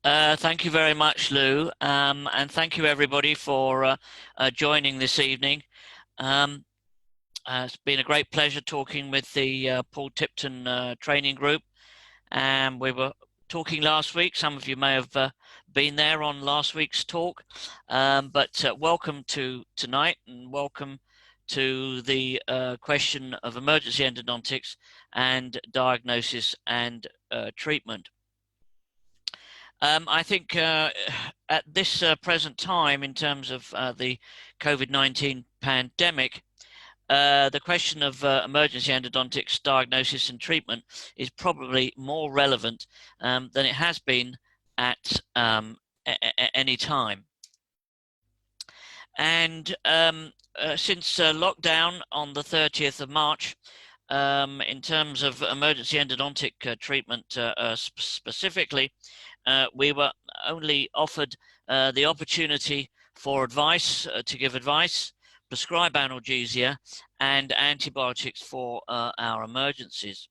Thank you very much, Lou, and thank you everybody for joining this evening. Um, it's been a great pleasure talking with the Paul Tipton training group, and we were talking last week. Some of you may have been there on last week's talk, but welcome to tonight, and welcome to the question of emergency endodontics and diagnosis and treatment. I think at this present time, in terms of the COVID-19 pandemic, the question of emergency endodontics diagnosis and treatment is probably more relevant than it has been at any time. And since lockdown on the 30th of March, in terms of emergency endodontic treatment specifically, we were only offered the opportunity for advice, to give advice, prescribe analgesia, and antibiotics for our emergencies.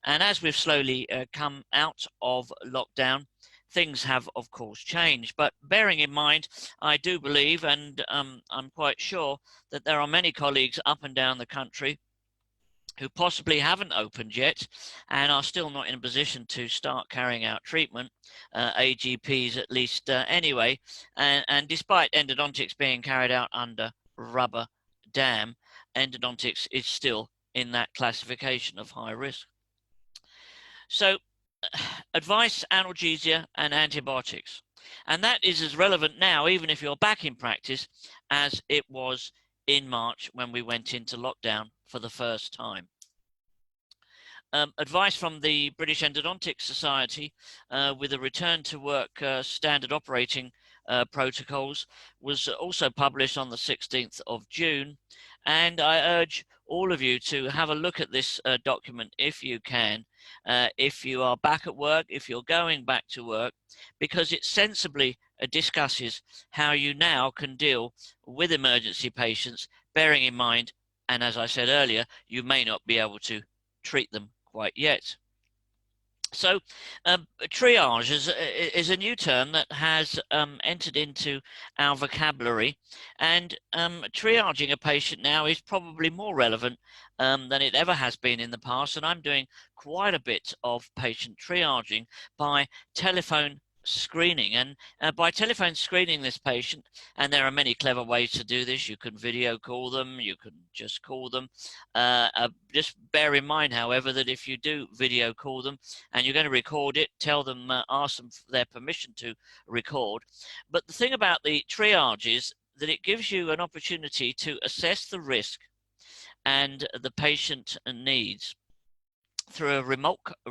And as we've slowly come out of lockdown, things have, of course, changed. But bearing in mind, I do believe, and I'm quite sure, that there are many colleagues up and down the country who possibly haven't opened yet and are still not in a position to start carrying out treatment, AGPs at least anyway, and despite endodontics being carried out under rubber dam, endodontics is still in that classification of high risk. So advice, analgesia, and antibiotics. And that is as relevant now, even if you're back in practice, as it was in March when we went into lockdown for the first time. Advice from the British Endodontics Society with a return to work standard operating protocols was also published on the 16th of June. And I urge all of you to have a look at this document if you can, if you are back at work, if you're going back to work, because it sensibly discusses how you now can deal with emergency patients, bearing in mind, and as I said earlier, you may not be able to treat them quite yet. So triage is a new term that has entered into our vocabulary, and triaging a patient now is probably more relevant than it ever has been in the past. And I'm doing quite a bit of patient triaging by telephone screening, and by telephone screening this patient, and there are many clever ways to do this. You can video call them, you can just call them. Just bear in mind, however, that if you do video call them and you're going to record it, tell them, ask them for their permission to record. But the thing about the triage is that it gives you an opportunity to assess the risk and the patient needs through a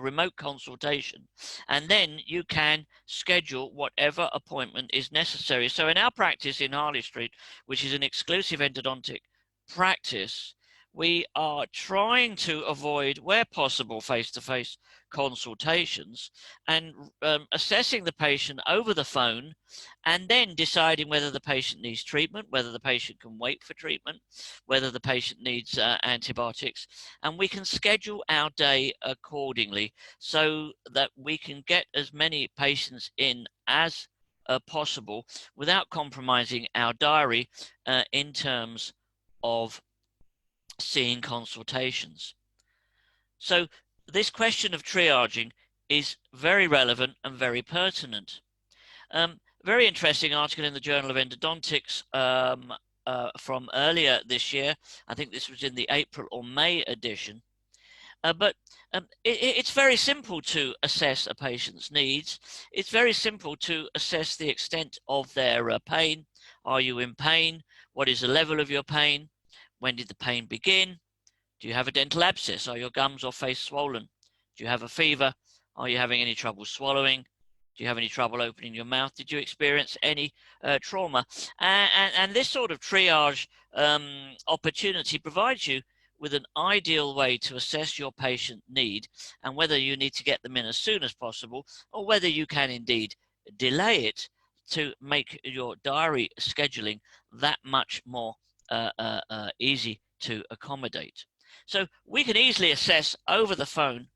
remote consultation, and then you can schedule whatever appointment is necessary. So in our practice in Harley Street, which is an exclusive endodontic practice, we are trying to avoid, where possible, face-to-face consultations, and assessing the patient over the phone, and then deciding whether the patient needs treatment, whether the patient can wait for treatment, whether the patient needs antibiotics, and we can schedule our day accordingly so that we can get as many patients in as possible without compromising our diary in terms of seeing consultations. So this question of triaging is very relevant and very pertinent. Very interesting article in the Journal of Endodontics from earlier this year. I think this was in the April or May edition. But it's very simple to assess a patient's needs. It's very simple to assess the extent of their pain. Are you in pain? What is the level of your pain? When did the pain begin? Do you have a dental abscess? Are your gums or face swollen? Do you have a fever? Are you having any trouble swallowing? Do you have any trouble opening your mouth? Did you experience any trauma? And this sort of triage opportunity provides you with an ideal way to assess your patient need and whether you need to get them in as soon as possible or whether you can indeed delay it to make your diary scheduling that much more easy to accommodate. So we can easily assess over the phone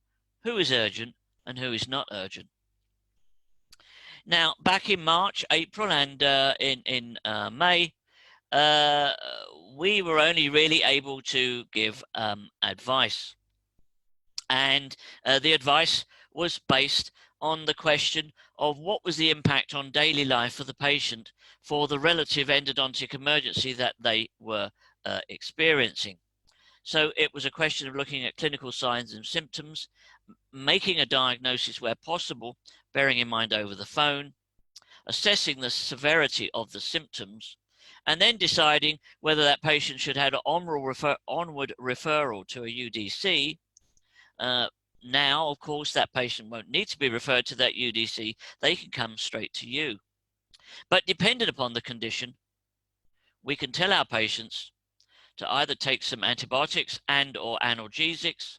who is urgent and who is not urgent. Now, back in March, April, and in May, uh, we were only really able to give advice. And the advice was based on the question of what was the impact on daily life of the patient for the relative endodontic emergency that they were experiencing. So it was a question of looking at clinical signs and symptoms, making a diagnosis where possible, bearing in mind over the phone, assessing the severity of the symptoms, and then deciding whether that patient should have an onward referral to a UDC. Now, of course, that patient won't need to be referred to that UDC. They can come straight to you. But depending upon the condition, we can tell our patients to either take some antibiotics and or analgesics,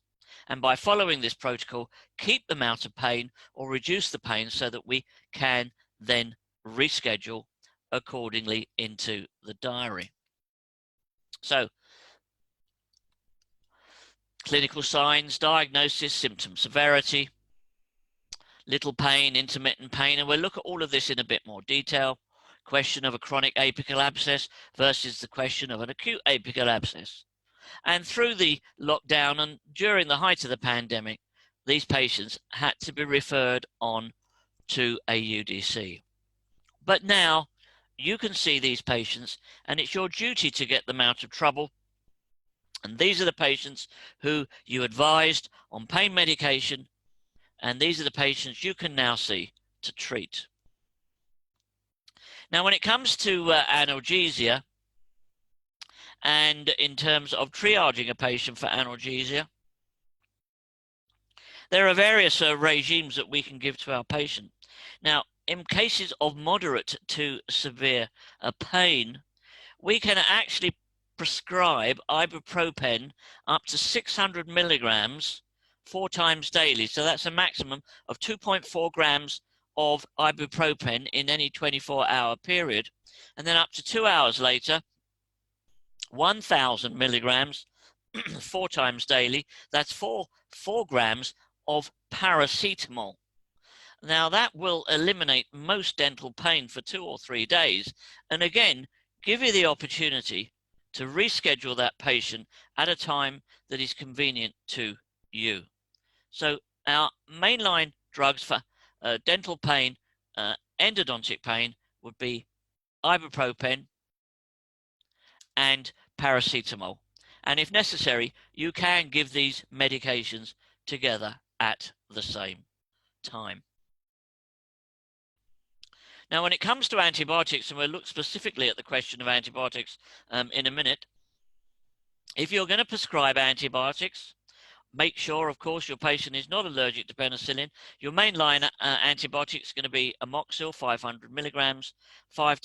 and by following this protocol, keep them out of pain or reduce the pain so that we can then reschedule accordingly into the diary. So, clinical signs, diagnosis, symptom severity, little pain, intermittent pain, and we'll look at all of this in a bit more detail. Question of a chronic apical abscess versus the question of an acute apical abscess. And through the lockdown and during the height of the pandemic, these patients had to be referred on to a UDC. But now you can see these patients, and it's your duty to get them out of trouble. And these are the patients who you advised on pain medication, and these are the patients you can now see to treat. Now, when it comes to analgesia, and in terms of triaging a patient for analgesia, there are various regimes that we can give to our patient. Now, in cases of moderate to severe pain, we can actually prescribe ibuprofen up to 600 milligrams 4 times daily. So that's a maximum of 2.4 grams of ibuprofen in any 24-hour period. And then up to 2 hours later, 1,000 milligrams 4 times daily. That's 4 grams of paracetamol. Now that will eliminate most dental pain for 2 or 3 days. And again, give you the opportunity to reschedule that patient at a time that is convenient to you. So our mainline drugs for dental pain, endodontic pain would be ibuprofen and paracetamol. And if necessary, you can give these medications together at the same time. Now, when it comes to antibiotics, and we'll look specifically at the question of antibiotics in a minute, if you're going to prescribe antibiotics, make sure, of course, your patient is not allergic to penicillin. Your mainline antibiotic is going to be amoxil, 500 milligrams, 5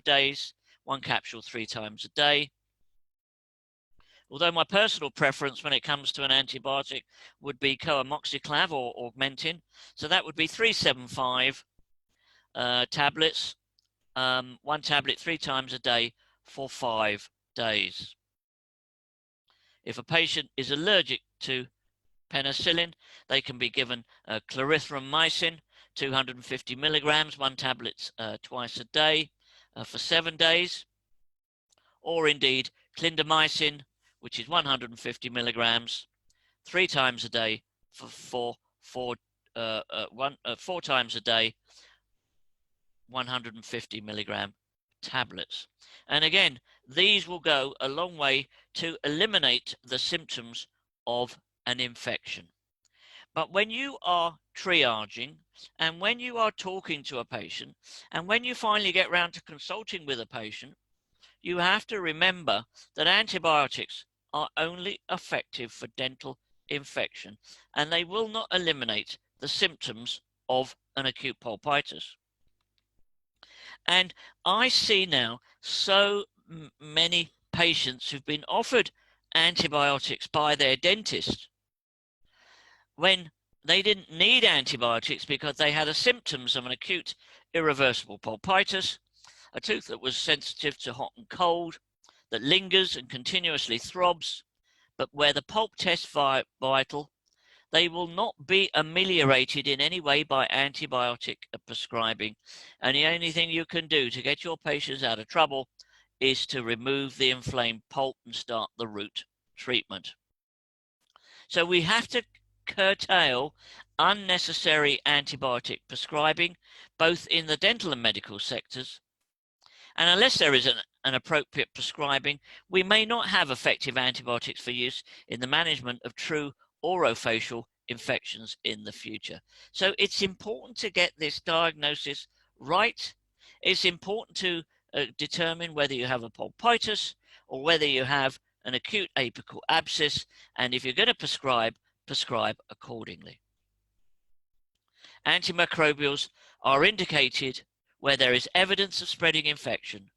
days, 1 capsule 3 times a day. Although my personal preference when it comes to an antibiotic would be coamoxiclav or augmentin. So that would be 375 tablets, 1 tablet 3 times a day for 5 days. If a patient is allergic to penicillin, they can be given clarithromycin, 250 milligrams, 1 tablet twice a day for 7 days, or indeed clindamycin, which is 150 milligrams, 3 times a day for 4 times a day, 150 milligram tablets. And again, these will go a long way to eliminate the symptoms of an infection. But when you are triaging, and when you are talking to a patient, and when you finally get round to consulting with a patient, you have to remember that antibiotics are only effective for dental infection, and they will not eliminate the symptoms of an acute pulpitis. And I see now so many patients who've been offered antibiotics by their dentist when they didn't need antibiotics because they had the symptoms of an acute irreversible pulpitis, a tooth that was sensitive to hot and cold, that lingers and continuously throbs, but where the pulp test vital, They will not be ameliorated in any way by antibiotic prescribing. And the only thing you can do to get your patients out of trouble is to remove the inflamed pulp and start the root treatment. So we have to curtail unnecessary antibiotic prescribing, both in the dental and medical sectors. And unless there is an appropriate prescribing, we may not have effective antibiotics for use in the management of true orofacial infections in the future. So it's important to get this diagnosis right. It's important to determine whether you have a pulpitis or whether you have an acute apical abscess, and if you're going to prescribe, prescribe accordingly. Antimicrobials are indicated where there is evidence of spreading infection,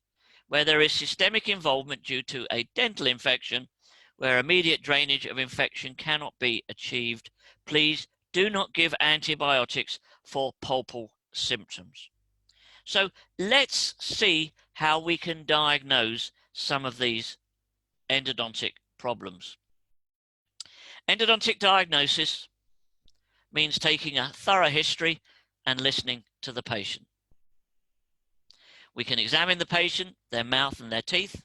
where there is systemic involvement due to a dental infection, where immediate drainage of infection cannot be achieved. Please do not give antibiotics for pulpal symptoms. So let's see how we can diagnose some of these endodontic problems. Endodontic diagnosis means taking a thorough history and listening to the patient. We can examine the patient, their mouth and their teeth.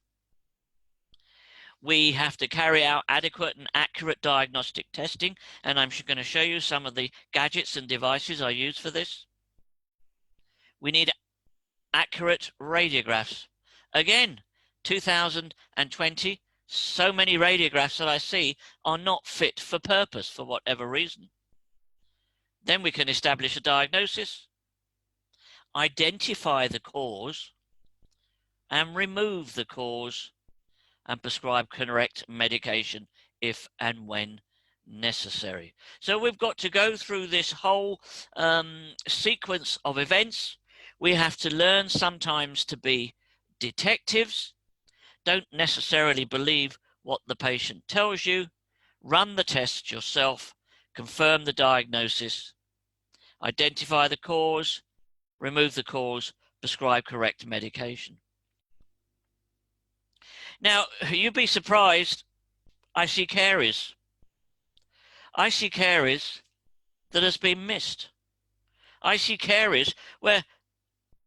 We have to carry out adequate and accurate diagnostic testing, and I'm going to show you some of the gadgets and devices I use for this. We need accurate radiographs. Again, 2020, so many radiographs that I see are not fit for purpose for whatever reason. Then we can establish a diagnosis, identify the cause, and remove the cause, and prescribe correct medication if and when necessary. So we've got to go through this whole sequence of events. We have to learn sometimes to be detectives. Don't necessarily believe what the patient tells you. Run the tests yourself, confirm the diagnosis, identify the cause, remove the cause, prescribe correct medication. Now, you'd be surprised, I see caries. I see caries that has been missed. I see caries where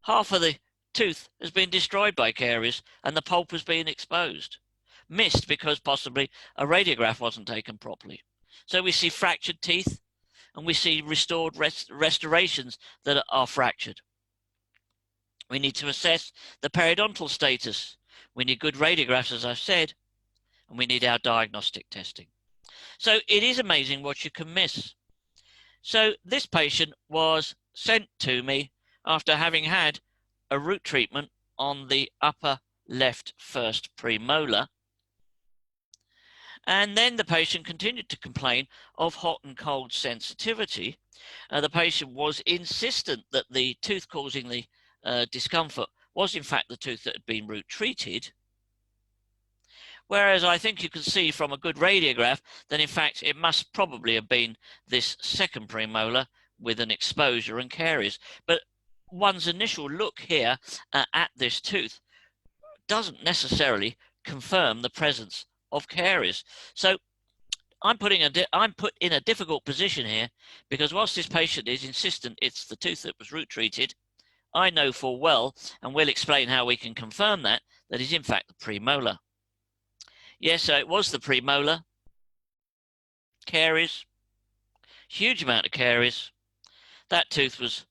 half of the tooth has been destroyed by caries and the pulp has been exposed. Missed because possibly a radiograph wasn't taken properly. So we see fractured teeth and we see restored restorations that are fractured. We need to assess the periodontal status. We need good radiographs, as I've said, and we need our diagnostic testing. So it is amazing what you can miss. So this patient was sent to me after having had a root treatment on the upper left first premolar. And then the patient continued to complain of hot and cold sensitivity. The patient was insistent that the tooth causing the discomfort was in fact the tooth that had been root treated. Whereas I think you can see from a good radiograph that in fact it must probably have been this second premolar with an exposure and caries. But one's initial look here at this tooth doesn't necessarily confirm the presence of caries. So I'm put in a difficult position here, because whilst this patient is insistent it's the tooth that was root treated, I know full well, and we'll explain how we can confirm that is in fact the premolar. Yes, so it was the premolar. Caries, huge amount of caries. That tooth was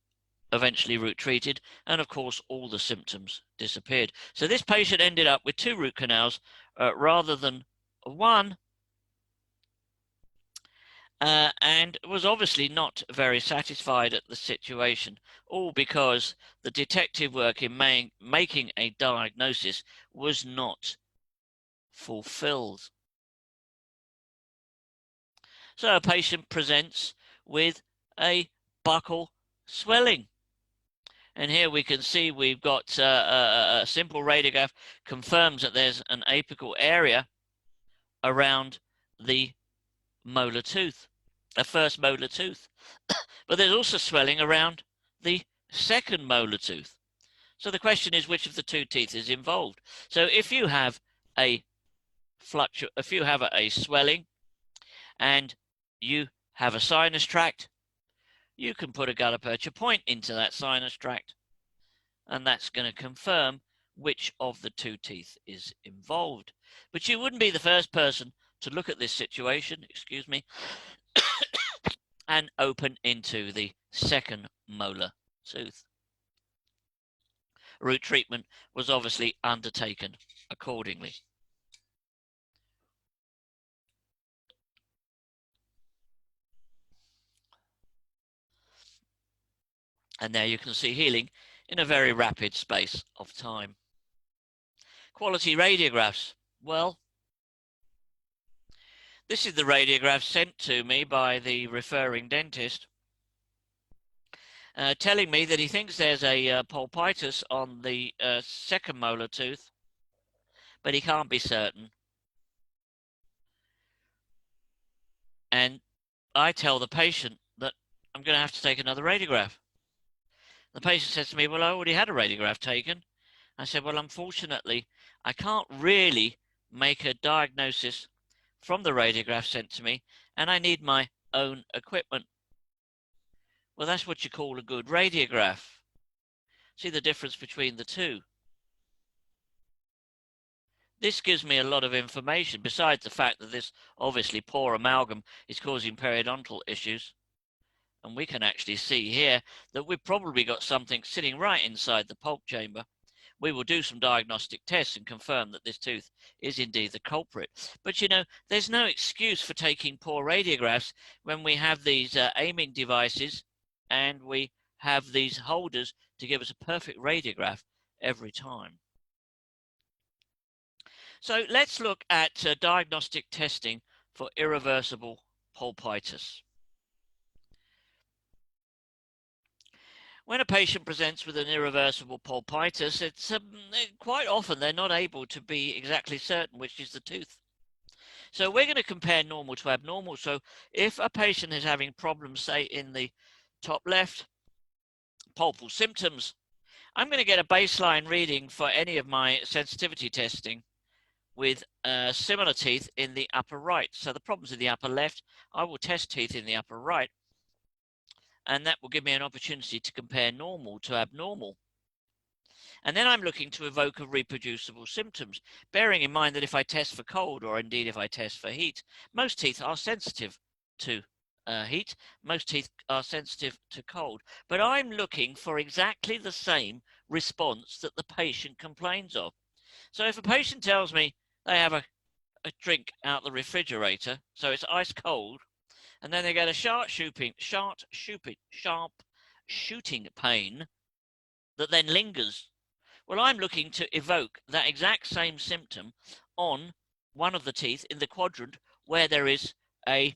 eventually root treated, and of course all the symptoms disappeared. So this patient ended up with 2 root canals rather than 1, and was obviously not very satisfied at the situation, all because the detective work in making a diagnosis was not fulfilled. So a patient presents with a buccal swelling. And here we can see we've got a simple radiograph confirms that there's an apical area around the molar tooth, a first molar tooth. But there's also swelling around the second molar tooth. So the question is, which of the 2 teeth is involved? So if you have a swelling and you have a sinus tract, you can put a gutta percha point into that sinus tract, and that's going to confirm which of the two teeth is involved. But you wouldn't be the first person to look at this situation, excuse me, and open into the second molar tooth. Root treatment was obviously undertaken accordingly. And there you can see healing in a very rapid space of time. Quality radiographs. Well, this is the radiograph sent to me by the referring dentist, telling me that he thinks there's a pulpitis on the second molar tooth, but he can't be certain. And I tell the patient that I'm going to have to take another radiograph. The patient says to me, well, I already had a radiograph taken. I said, well, unfortunately, I can't really make a diagnosis from the radiograph sent to me, and I need my own equipment. Well, that's what you call a good radiograph. See the difference between the two? This gives me a lot of information, besides the fact that this obviously poor amalgam is causing periodontal issues. And we can actually see here that we've probably got something sitting right inside the pulp chamber. We will do some diagnostic tests and confirm that this tooth is indeed the culprit. But you know, there's no excuse for taking poor radiographs when we have these aiming devices and we have these holders to give us a perfect radiograph every time. So let's look at diagnostic testing for irreversible pulpitis. When a patient presents with an irreversible pulpitis, it's quite often they're not able to be exactly certain which is the tooth. So we're going to compare normal to abnormal. So if a patient is having problems, say, in the top left, pulpal symptoms, I'm going to get a baseline reading for any of my sensitivity testing with similar teeth in the upper right. So the problems in the upper left, I will test teeth in the upper right, and that will give me an opportunity to compare normal to abnormal. And then I'm looking to evoke a reproducible symptoms, bearing in mind that if I test for cold, or indeed if I test for heat, most teeth are sensitive to heat, most teeth are sensitive to cold. But I'm looking for exactly the same response that the patient complains of. So if a patient tells me they have a drink out the refrigerator, so it's ice cold, and then they get a sharp shooting pain that then lingers. Well, I'm looking to evoke that exact same symptom on one of the teeth in the quadrant where there is a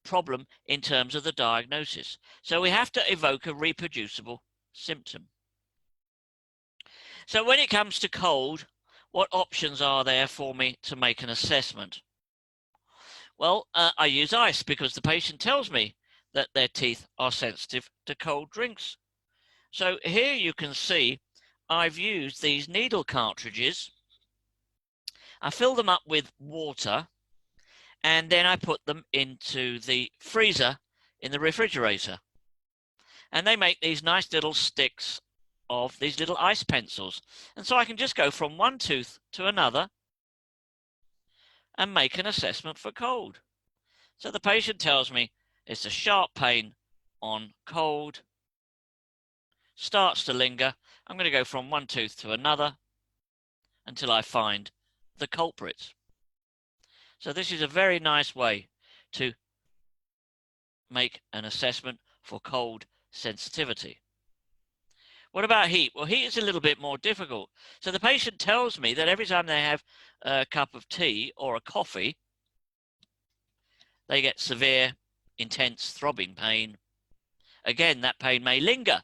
problem in terms of the diagnosis. So we have to evoke a reproducible symptom. So when it comes to cold, what options are there for me to make an assessment? Well, I use ice because the patient tells me that their teeth are sensitive to cold drinks. So here you can see I've used these needle cartridges. I fill them up with water, and then I put them into the freezer in the refrigerator. And they make these nice little sticks of these little ice pencils. And so I can just go from one tooth to another and make an assessment for cold. So the patient tells me it's a sharp pain on cold, starts to linger. I'm going to go from one tooth to another until I find the culprit. So this is a very nice way to make an assessment for cold sensitivity. What about heat? Well, heat is a little bit more difficult. So the patient tells me that every time they have a cup of tea or a coffee, they get severe, intense throbbing pain. Again, that pain may linger.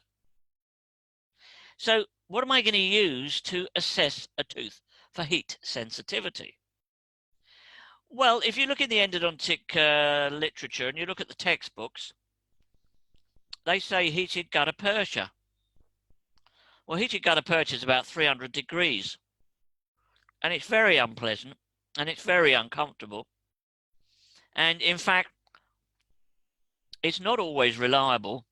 So what am I going to use to assess a tooth for heat sensitivity? Well, if you look in the endodontic literature and you look at the textbooks, they say heated gutta percha. Well, heated gutta percha is about 300 degrees, and it's very unpleasant, and it's very uncomfortable. And in fact, it's not always reliable.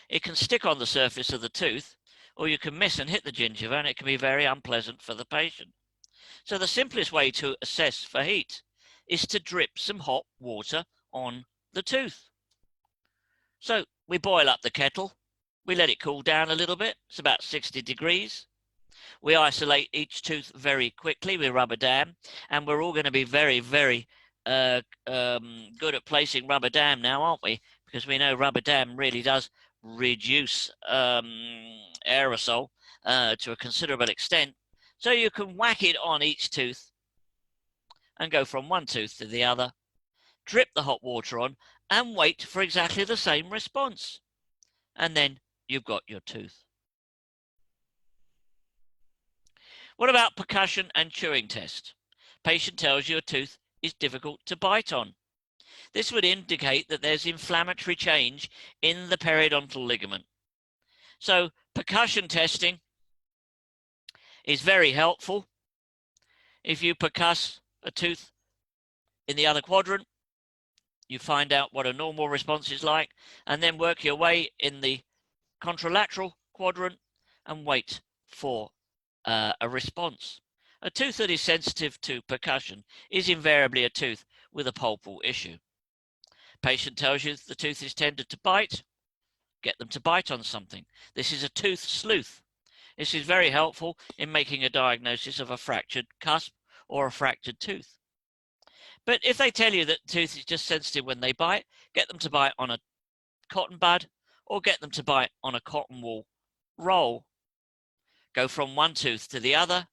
It can stick on the surface of the tooth, or you can miss and hit the gingiva, and it can be very unpleasant for the patient. So the simplest way to assess for heat is to drip some hot water on the tooth. So we boil up the kettle, we let it cool down a little bit, it's about 60 degrees. We isolate each tooth very quickly with rubber dam, and we're all going to be very, very good at placing rubber dam now, aren't we? Because we know rubber dam really does reduce aerosol to a considerable extent. So you can whack it on each tooth and go from one tooth to the other, drip the hot water on, and wait for exactly the same response. And then you've got your tooth. What about percussion and chewing test? Patient tells you a tooth is difficult to bite on. This would indicate that there's inflammatory change in the periodontal ligament. So percussion testing is very helpful. If you percuss a tooth in the other quadrant, you find out what a normal response is like, and then work your way in the contralateral quadrant and wait for a response. A tooth that is sensitive to percussion is invariably a tooth with a pulpal issue. Patient tells you the tooth is tended to bite, get them to bite on something. This is a tooth sleuth. This is very helpful in making a diagnosis of a fractured cusp or a fractured tooth. But if they tell you that the tooth is just sensitive when they bite, get them to bite on a cotton bud or get them to bite on a cotton wool roll. Go from one tooth to the other,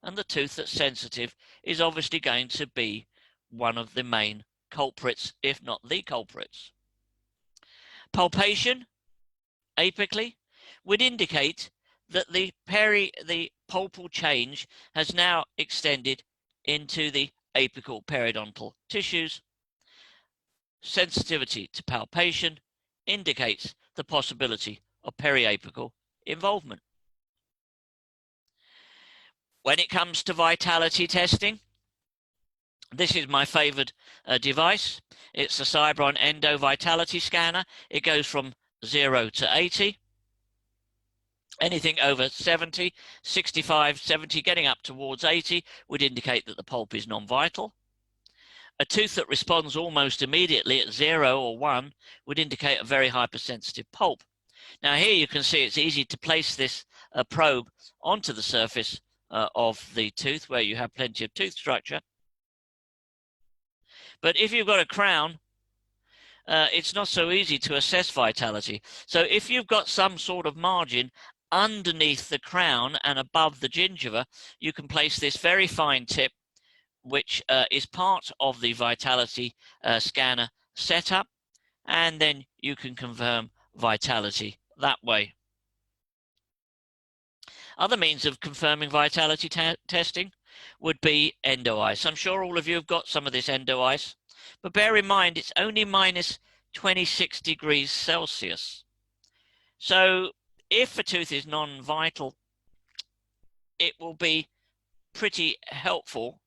and the tooth that's sensitive is obviously going to be one of the main culprits, if not the culprits. Palpation, apically, would indicate that the pulpal change has now extended into the apical periodontal tissues. Sensitivity to palpation indicates the possibility of periapical involvement. When it comes to vitality testing, this is my favored device. It's the Cybron Endo Vitality Scanner. It goes from 0 to 80. Anything over 70, 65, 70, getting up towards 80 would indicate that the pulp is non-vital. A tooth that responds almost immediately at 0 or 1 would indicate a very hypersensitive pulp. Now here you can see it's easy to place this probe onto the surface of the tooth where you have plenty of tooth structure. But if you've got a crown, it's not so easy to assess vitality. So if you've got some sort of margin underneath the crown and above the gingiva, you can place this very fine tip, which is part of the vitality scanner setup, and then you can confirm vitality that way. Other means of confirming vitality testing would be endo ice. I'm sure all of you have got some of this endo ice, but bear in mind it's only minus 26 degrees Celsius. So if a tooth is non-vital, it will be pretty helpful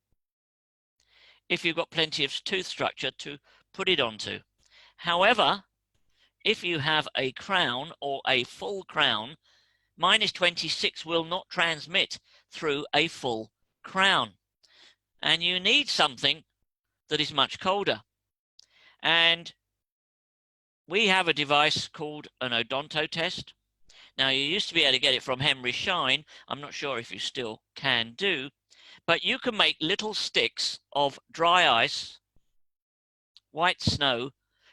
if you've got plenty of tooth structure to put it onto. However, if you have a crown or a full crown, minus 26 will not transmit through a full crown. And you need something that is much colder. And we have a device called an odonto test. Now, you used to be able to get it from Henry Schein. I'm not sure if you still can do, but you can make little sticks of dry ice, white snow,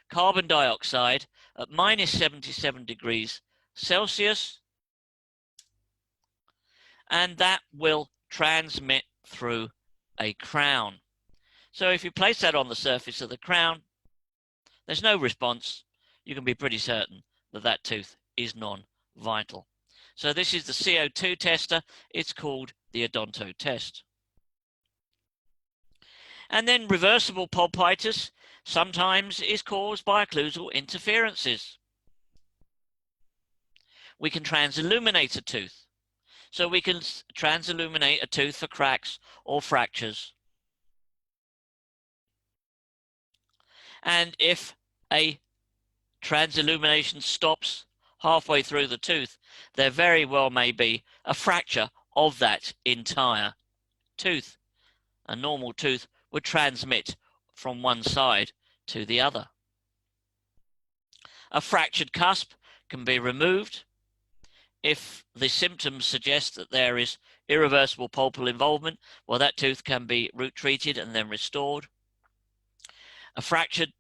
carbon dioxide at minus 77 degrees Celsius, and that will transmit through a crown. So if you place that on the surface of the crown, there's no response. You can be pretty certain that that tooth is non-vital. So this is the CO2 tester. It's called the odonto test. And then reversible pulpitis sometimes is caused by occlusal interferences. We can transilluminate a tooth. So we can transilluminate a tooth for cracks or fractures. And if a transillumination stops halfway through the tooth, there very well may be a fracture of that entire tooth. A normal tooth would transmit from one side to the other. A fractured cusp can be removed if the symptoms suggest that there is irreversible pulpal involvement. Well, that tooth can be root treated and then restored. A fractured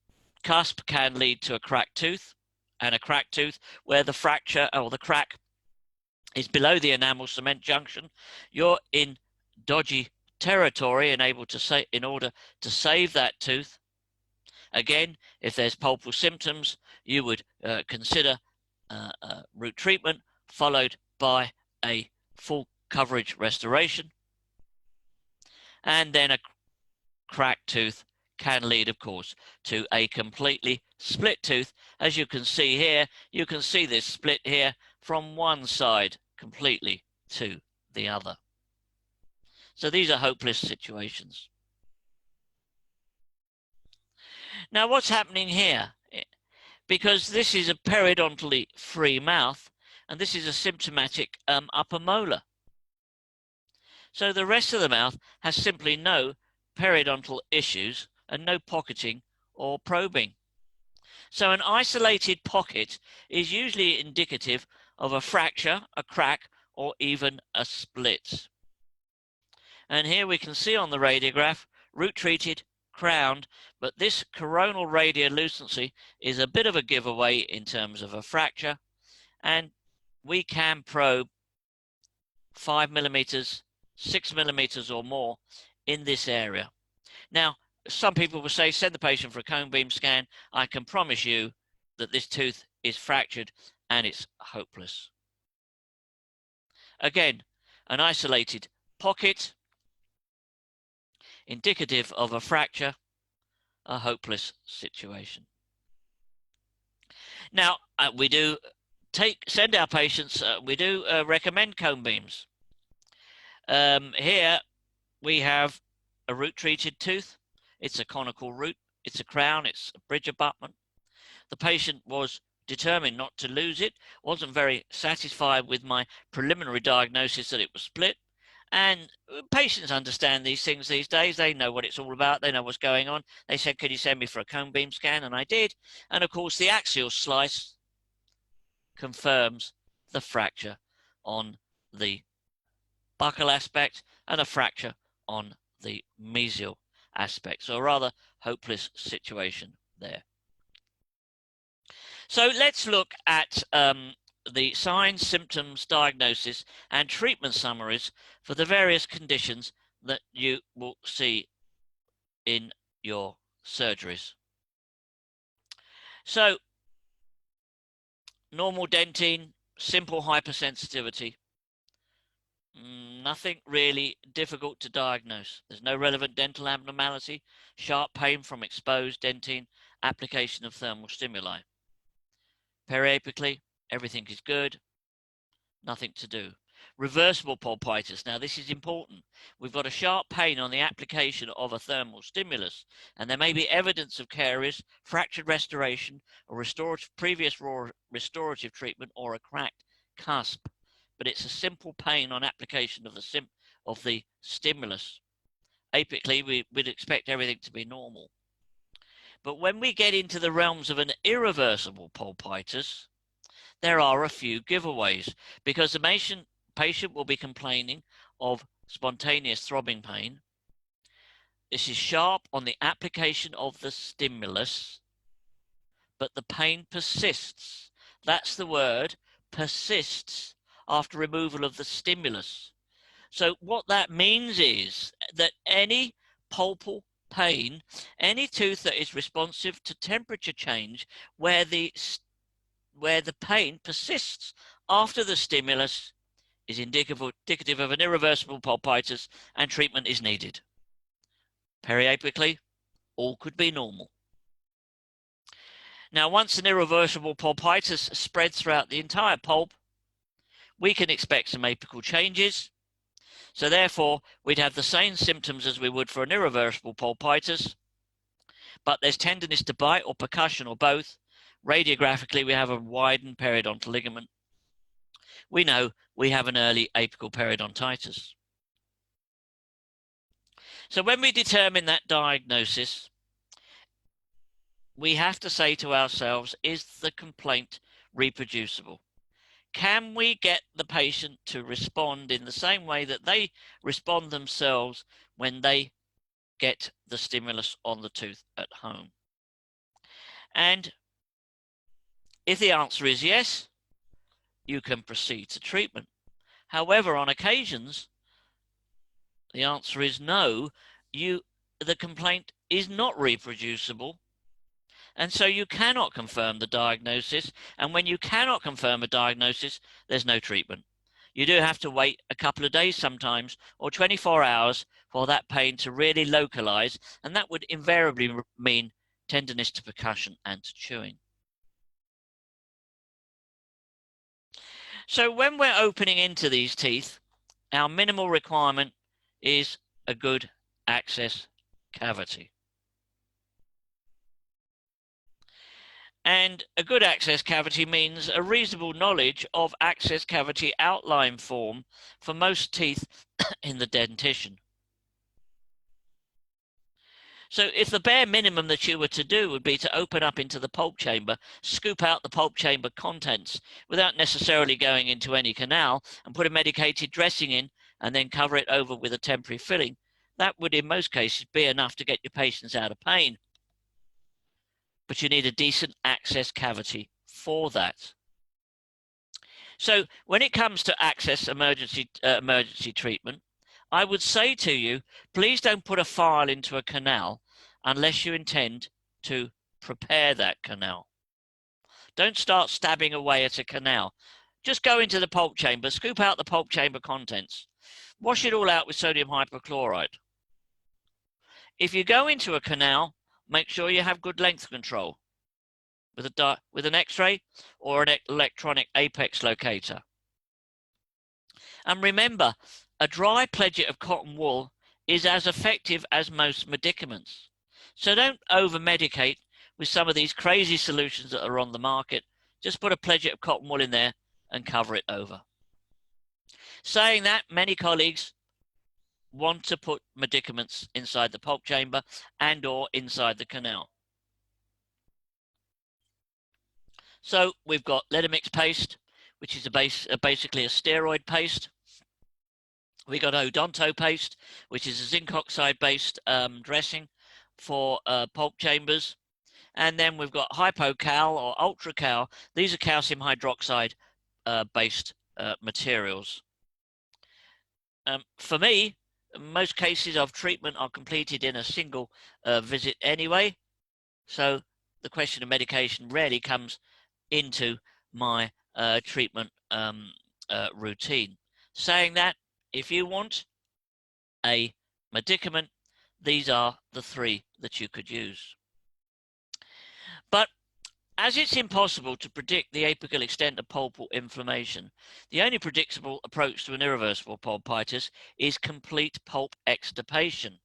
cusp can lead to a cracked tooth, and a cracked tooth where the fracture or the crack is below the enamel cement junction, you're in dodgy territory and able to say, in order to save that tooth. Again, if there's pulpal symptoms, you would consider root treatment followed by a full coverage restoration. And then a cracked tooth can lead, of course, to a completely split tooth. As you can see here, you can see this split here from one side completely to the other. So these are hopeless situations. Now, what's happening here? Because this is a periodontally free mouth, and this is a symptomatic upper molar. So the rest of the mouth has simply no periodontal issues and no pocketing or probing. So an isolated pocket is usually indicative of a fracture, a crack, or even a split. And here we can see on the radiograph, root treated, crowned, but this coronal radiolucency is a bit of a giveaway in terms of a fracture, and we can probe 5 millimeters, 6 millimeters or more in this area. Now, some people will say, send the patient for a cone beam scan. I can promise you that this tooth is fractured and it's hopeless. Again, an isolated pocket, indicative of a fracture, a hopeless situation. Now, we do send our patients, we do recommend cone beams. Here we have a root treated tooth. It's a conical root, it's a crown, it's a bridge abutment. The patient was determined not to lose it, wasn't very satisfied with my preliminary diagnosis that it was split. And patients understand these things these days. They know what it's all about. They know what's going on. They said, could you send me for a cone beam scan? And I did. And of course, the axial slice confirms the fracture on the buccal aspect and a fracture on the mesial aspect. So a rather hopeless situation there. So let's look at the signs, symptoms, diagnosis, and treatment summaries for the various conditions that you will see in your surgeries. So, normal dentine, simple hypersensitivity, nothing really difficult to diagnose. There's no relevant dental abnormality, sharp pain from exposed dentine, application of thermal stimuli. Periapically, everything is good, nothing to do. Reversible pulpitis. Now, this is important. We've got a sharp pain on the application of a thermal stimulus, and there may be evidence of caries, fractured restoration, or previous restorative treatment, or a cracked cusp. But it's a simple pain on application of the stimulus. Apically, we'd expect everything to be normal. But when we get into the realms of an irreversible pulpitis, there are a few giveaways, because the patient will be complaining of spontaneous throbbing pain. This is sharp on the application of the stimulus, but the pain persists. That's the word, persists, after removal of the stimulus. So what that means is that any pulpal pain, any tooth that is responsive to temperature change, where the pain persists after the stimulus, is indicative of an irreversible pulpitis, and treatment is needed. Periapically, all could be normal. Now, once an irreversible pulpitis spreads throughout the entire pulp, we can expect some apical changes. So therefore, we'd have the same symptoms as we would for an irreversible pulpitis, but there's tenderness to bite or percussion or both. Radiographically, we have a widened periodontal ligament. We know we have an early apical periodontitis. So when we determine that diagnosis, we have to say to ourselves, is the complaint reproducible? Can we get the patient to respond in the same way that they respond themselves when they get the stimulus on the tooth at home? And if the answer is yes, you can proceed to treatment. However, on occasions, the answer is no. The complaint is not reproducible, and so you cannot confirm the diagnosis. And when you cannot confirm a diagnosis, there's no treatment. You do have to wait a couple of days sometimes, or 24 hours for that pain to really localize, and that would invariably mean tenderness to percussion and to chewing. So when we're opening into these teeth, our minimal requirement is a good access cavity. And a good access cavity means a reasonable knowledge of access cavity outline form for most teeth in the dentition. So if the bare minimum that you were to do would be to open up into the pulp chamber, scoop out the pulp chamber contents without necessarily going into any canal, and put a medicated dressing in and then cover it over with a temporary filling, that would in most cases be enough to get your patients out of pain. But you need a decent access cavity for that. So when it comes to access emergency treatment, I would say to you, please don't put a file into a canal unless you intend to prepare that canal. Don't start stabbing away at a canal. Just go into the pulp chamber, scoop out the pulp chamber contents, wash it all out with sodium hypochlorite. If you go into a canal, make sure you have good length control with an X-ray or an electronic apex locator. And remember, a dry pledget of cotton wool is as effective as most medicaments. So don't over-medicate with some of these crazy solutions that are on the market. Just put a pledget of cotton wool in there and cover it over. Saying that, many colleagues want to put medicaments inside the pulp chamber and or inside the canal. So we've got Ledamix paste, which is basically a steroid paste. We got Odonto paste, which is a zinc oxide-based dressing for pulp chambers. And then we've got HypoCal or UltraCal. These are calcium hydroxide based materials. For me, most cases of treatment are completed in a single visit anyway. So the question of medication rarely comes into my treatment routine. Saying that, if you want a medicament, these are the three that you could use. But as it's impossible to predict the apical extent of pulpal inflammation, the only predictable approach to an irreversible pulpitis is complete pulp extirpation.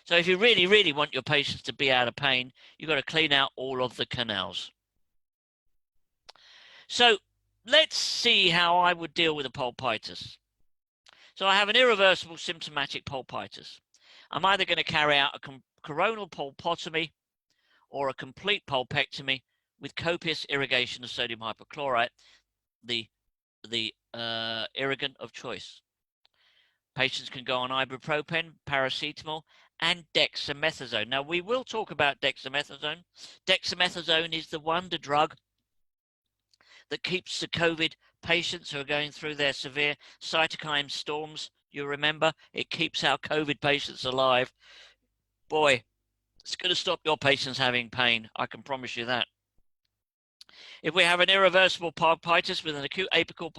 So if you really, really want your patients to be out of pain, you've got to clean out all of the canals. So let's see how I would deal with a pulpitis. So I have an irreversible symptomatic pulpitis. I'm either going to carry out a coronal pulpotomy or a complete pulpectomy with copious irrigation of sodium hypochlorite, the irrigant of choice. Patients can go on ibuprofen, paracetamol, and dexamethasone. Now, we will talk about dexamethasone. Dexamethasone is the wonder drug that keeps the COVID patients who are going through their severe cytokine storms. You remember, it keeps our COVID patients alive. Boy, it's going to stop your patients having pain. I can promise you that. If we have an irreversible pulpitis with an acute apical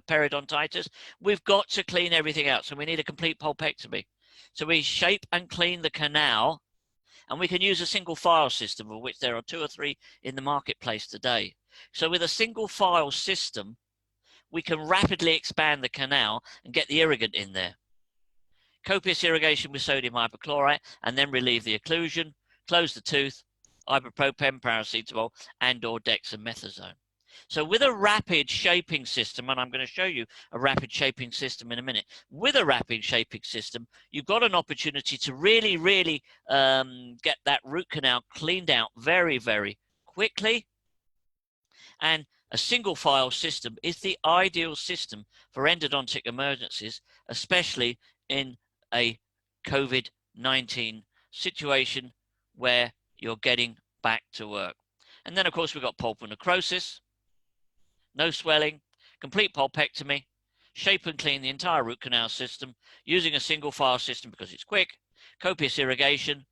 periodontitis, we've got to clean everything out. So we need a complete pulpectomy. So we shape and clean the canal, and we can use a single file system, of which there are 2 or 3 in the marketplace today. So with a single file system, we can rapidly expand the canal and get the irrigant in there. Copious irrigation with sodium hypochlorite, and then relieve the occlusion, close the tooth, ibuprofen, paracetamol, and/or dexamethasone. So with a rapid shaping system, and I'm going to show you a rapid shaping system in a minute, with a rapid shaping system, you've got an opportunity to really get that root canal cleaned out very, very quickly. And a single file system is the ideal system for endodontic emergencies, especially in a COVID-19 situation where you're getting back to work. And then, of course, we've got pulpal necrosis, no swelling, complete pulpectomy, shape and clean the entire root canal system using a single file system because it's quick, copious irrigation,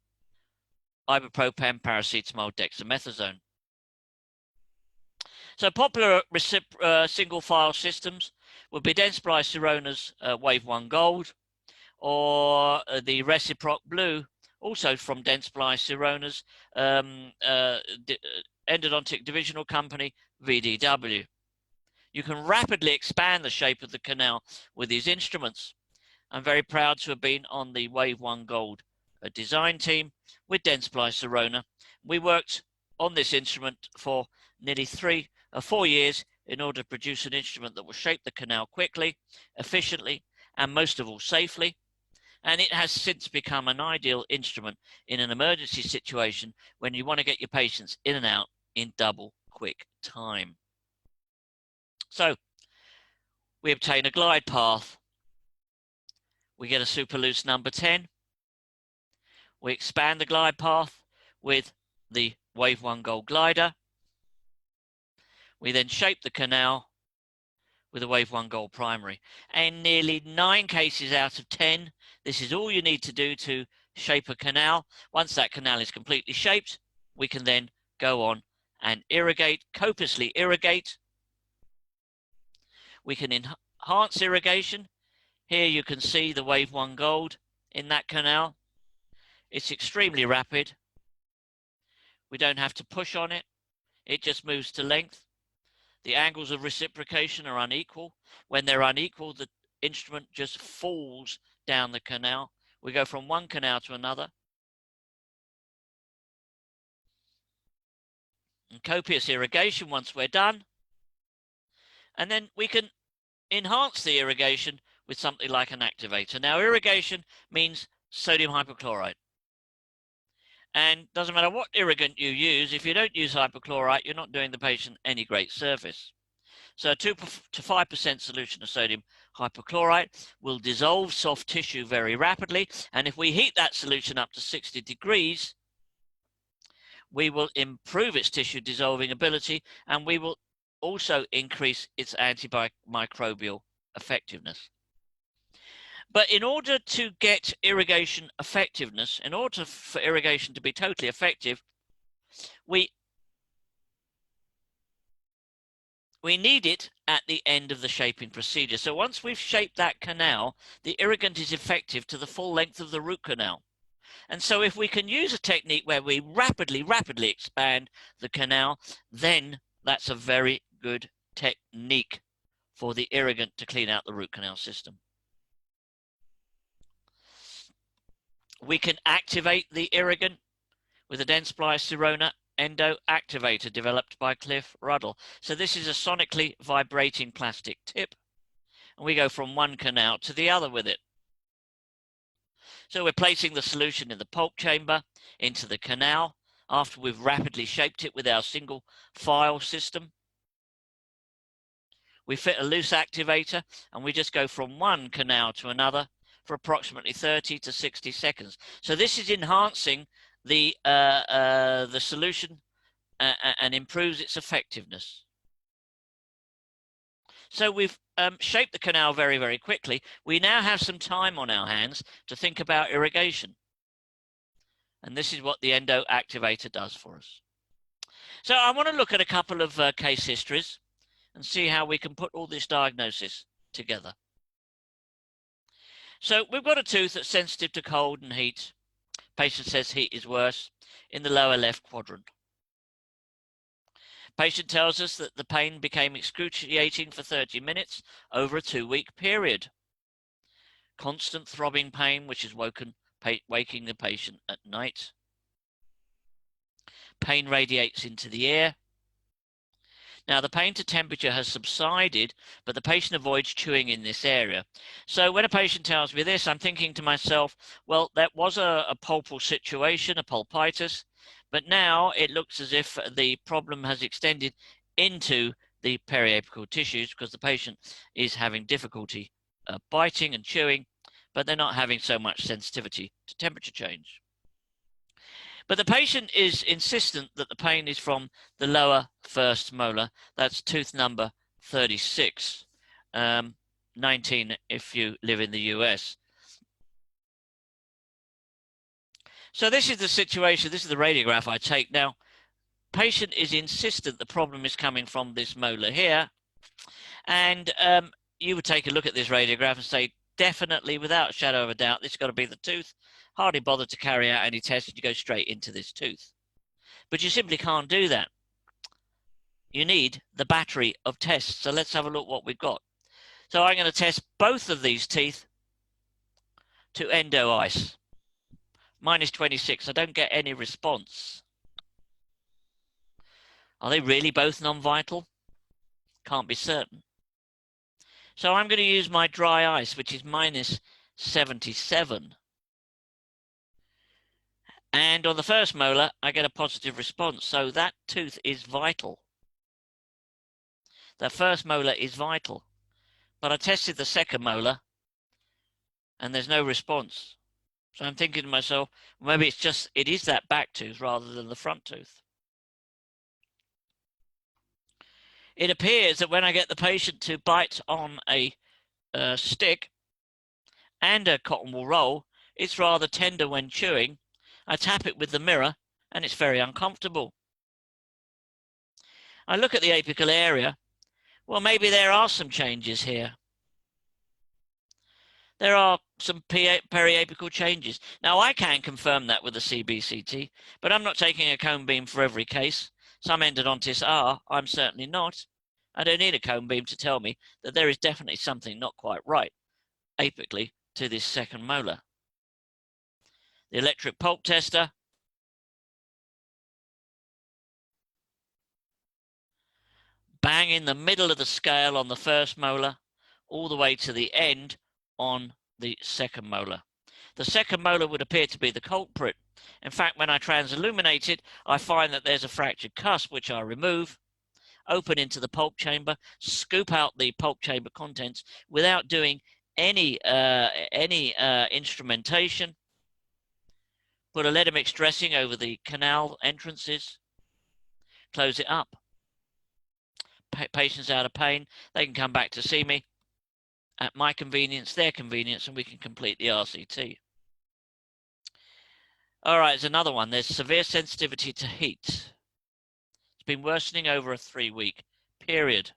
ibuprofen, paracetamol, dexamethasone. So popular single file systems would be Dentsply Sirona's Wave 1 Gold, or the Reciproc Blue, also from Dentsply Sirona's endodontic divisional company, VDW. You can rapidly expand the shape of the canal with these instruments. I'm very proud to have been on the Wave 1 Gold design team with Dentsply Sirona. We worked on this instrument for nearly 3 or 4 years in order to produce an instrument that will shape the canal quickly, efficiently, and most of all safely. And it has since become an ideal instrument in an emergency situation when you want to get your patients in and out in double quick time. So we obtain a glide path. We get a super loose number 10. We expand the glide path with the Wave 1 Gold glider. We then shape the canal with a Wave 1 Gold primary. And nearly 9 cases out of 10, this is all you need to do to shape a canal. Once that canal is completely shaped, we can then go on and irrigate, copiously irrigate. We can enhance irrigation. Here you can see the Wave 1 Gold in that canal. It's extremely rapid. We don't have to push on it. It just moves to length. The angles of reciprocation are unequal. When they're unequal, the instrument just falls down the canal. We go from one canal to another. And copious irrigation once we're done. And then we can enhance the irrigation with something like an activator. Now, irrigation means sodium hypochlorite. And doesn't matter what irrigant you use, if you don't use hypochlorite, you're not doing the patient any great service. So a 2 to 5% solution of sodium hypochlorite will dissolve soft tissue very rapidly. And if we heat that solution up to 60 degrees, we will improve its tissue dissolving ability, and we will also increase its antimicrobial effectiveness. But in order to get irrigation effectiveness, in order for irrigation to be totally effective, we need it at the end of the shaping procedure. So once we've shaped that canal, the irrigant is effective to the full length of the root canal. And so if we can use a technique where we rapidly expand the canal, then that's a very good technique for the irrigant to clean out the root canal system. We can activate the irrigant with a Dentsply Sirona Endo Activator developed by Cliff Ruddle. So this is a sonically vibrating plastic tip, and we go from one canal to the other with it. So we're placing the solution in the pulp chamber into the canal after we've rapidly shaped it with our single file system. We fit a loose activator, and we just go from one canal to another for approximately 30 to 60 seconds. So this is enhancing the solution and improves its effectiveness. So we've shaped the canal very quickly. We now have some time on our hands to think about irrigation. And this is what the Endo Activator does for us. So I want to look at a couple of case histories and see how we can put all this diagnosis together. So we've got a tooth that's sensitive to cold and heat. Patient says heat is worse in the lower left quadrant. Patient tells us that the pain became excruciating for 30 minutes over a 2-week period. constant throbbing pain, which is waking the patient at night. Pain radiates into the ear. Now, the pain to temperature has subsided, but the patient avoids chewing in this area. So when a patient tells me this, I'm thinking to myself, well, that was a pulpal situation, a pulpitis, but now it looks as if the problem has extended into the periapical tissues because the patient is having difficulty biting and chewing, but they're not having so much sensitivity to temperature change. But the patient is insistent that the pain is from the lower first molar. That's tooth number 36, 19 if you live in the US. So this is the situation. This is the radiograph I take. Now, patient is insistent the problem is coming from this molar here. And you would take a look at this radiograph and say, definitely, without a shadow of a doubt, this has got to be the tooth. Hardly bother to carry out any tests. You go straight into this tooth. But you simply can't do that. You need the battery of tests. So let's have a look what we've got. So I'm going to test both of these teeth to endo ice. Minus 26. I don't get any response. Are they really both non-vital? Can't be certain. So I'm going to use my dry ice, which is minus 77. And on the first molar, I get a positive response. So that tooth is vital. That first molar is vital. But I tested the second molar, and there's no response. So I'm thinking to myself, maybe it is that back tooth rather than the front tooth. It appears that when I get the patient to bite on a stick and a cotton wool roll, it's rather tender when chewing. I tap it with the mirror, and it's very uncomfortable. I look at the apical area. Well, maybe there are some changes here. There are some periapical changes. Now, I can confirm that with a CBCT, but I'm not taking a cone beam for every case. Some endodontists are. I'm certainly not. I don't need a cone beam to tell me that there is definitely something not quite right apically to this second molar. The electric pulp tester. Bang in the middle of the scale on the first molar, all the way to the end on the second molar. The second molar would appear to be the culprit. In fact, when I transilluminate it, I find that there's a fractured cusp, which I remove, open into the pulp chamber, scoop out the pulp chamber contents without doing any instrumentation, put a Ledamix dressing over the canal entrances, close it up. Patients out of pain, they can come back to see me at my convenience, their convenience, and we can complete the RCT. All right, there's another one. There's severe sensitivity to heat. It's been worsening over a 3-week period.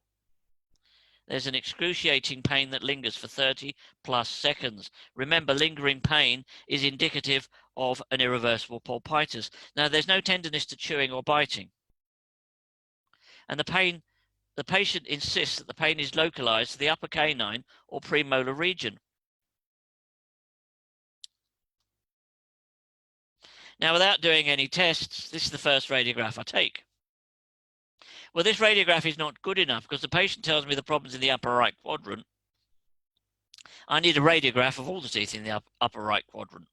There's an excruciating pain that lingers for 30 plus seconds. Remember, lingering pain is indicative of an irreversible pulpitis. Now, there's no tenderness to chewing or biting. And the patient insists that the pain is localized to the upper canine or premolar region. Now, without doing any tests, this is the first radiograph I take. Well, this radiograph is not good enough because the patient tells me the problem's in the upper right quadrant. I need a radiograph of all the teeth in the upper right quadrant.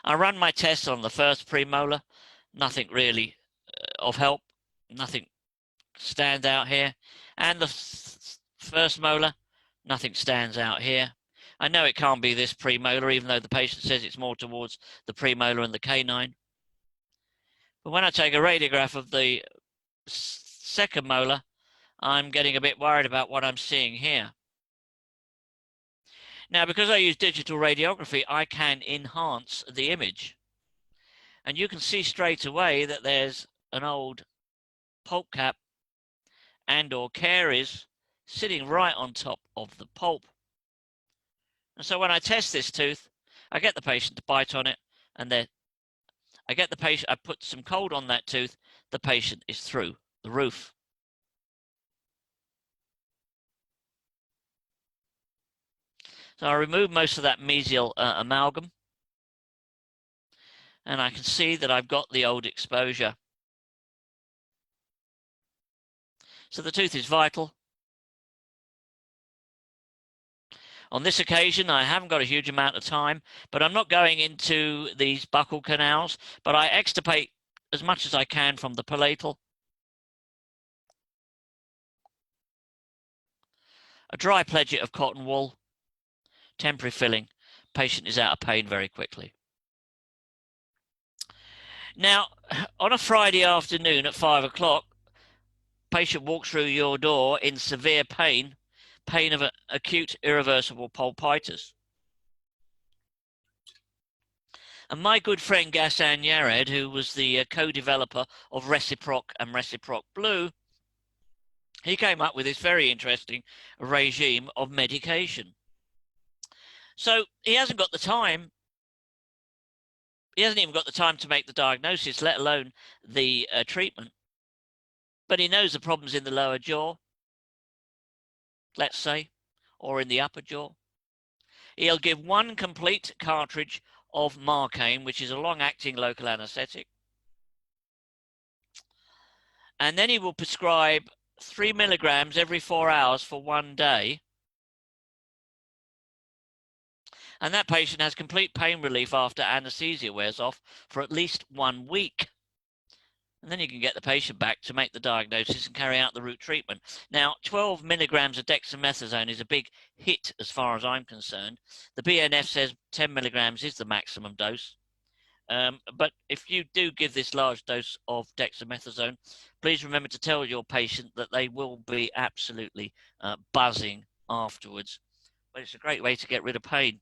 I run my tests on the first premolar, nothing really of help, nothing stands out here. And the first molar, nothing stands out here. I know it can't be this premolar, even though the patient says it's more towards the premolar and the canine. But when I take a radiograph of the second molar, I'm getting a bit worried about what I'm seeing here. Now, because I use digital radiography, I can enhance the image. And you can see straight away that there's an old pulp cap and or caries sitting right on top of the pulp. And so when I test this tooth, I get the patient to bite on it, and then I put some cold on that tooth, the patient is through the roof. So I remove most of that mesial amalgam, and I can see that I've got the old exposure. So the tooth is vital. On this occasion, I haven't got a huge amount of time, but I'm not going into these buccal canals, but I extirpate as much as I can from the palatal. A dry pledget of cotton wool, temporary filling. Patient is out of pain very quickly. Now, on a Friday afternoon at 5 o'clock, patient walks through your door in severe pain, pain of acute irreversible pulpitis. And my good friend Ghassan Yared, who was the co-developer of Reciproc and Reciproc Blue, he came up with this very interesting regime of medication. So he hasn't got the time. He hasn't even got the time to make the diagnosis, let alone the treatment. But he knows the problem's in the lower jaw, let's say, or in the upper jaw. He'll give one complete cartridge of Marcaine, which is a long-acting local anesthetic. And then he will prescribe 3 milligrams every 4 hours for 1 day. And that patient has complete pain relief after anesthesia wears off for at least 1 week. And then you can get the patient back to make the diagnosis and carry out the root treatment. Now, 12 milligrams of dexamethasone is a big hit as far as I'm concerned. The BNF says 10 milligrams is the maximum dose. But if you do give this large dose of dexamethasone, please remember to tell your patient that they will be absolutely buzzing afterwards. But it's a great way to get rid of pain.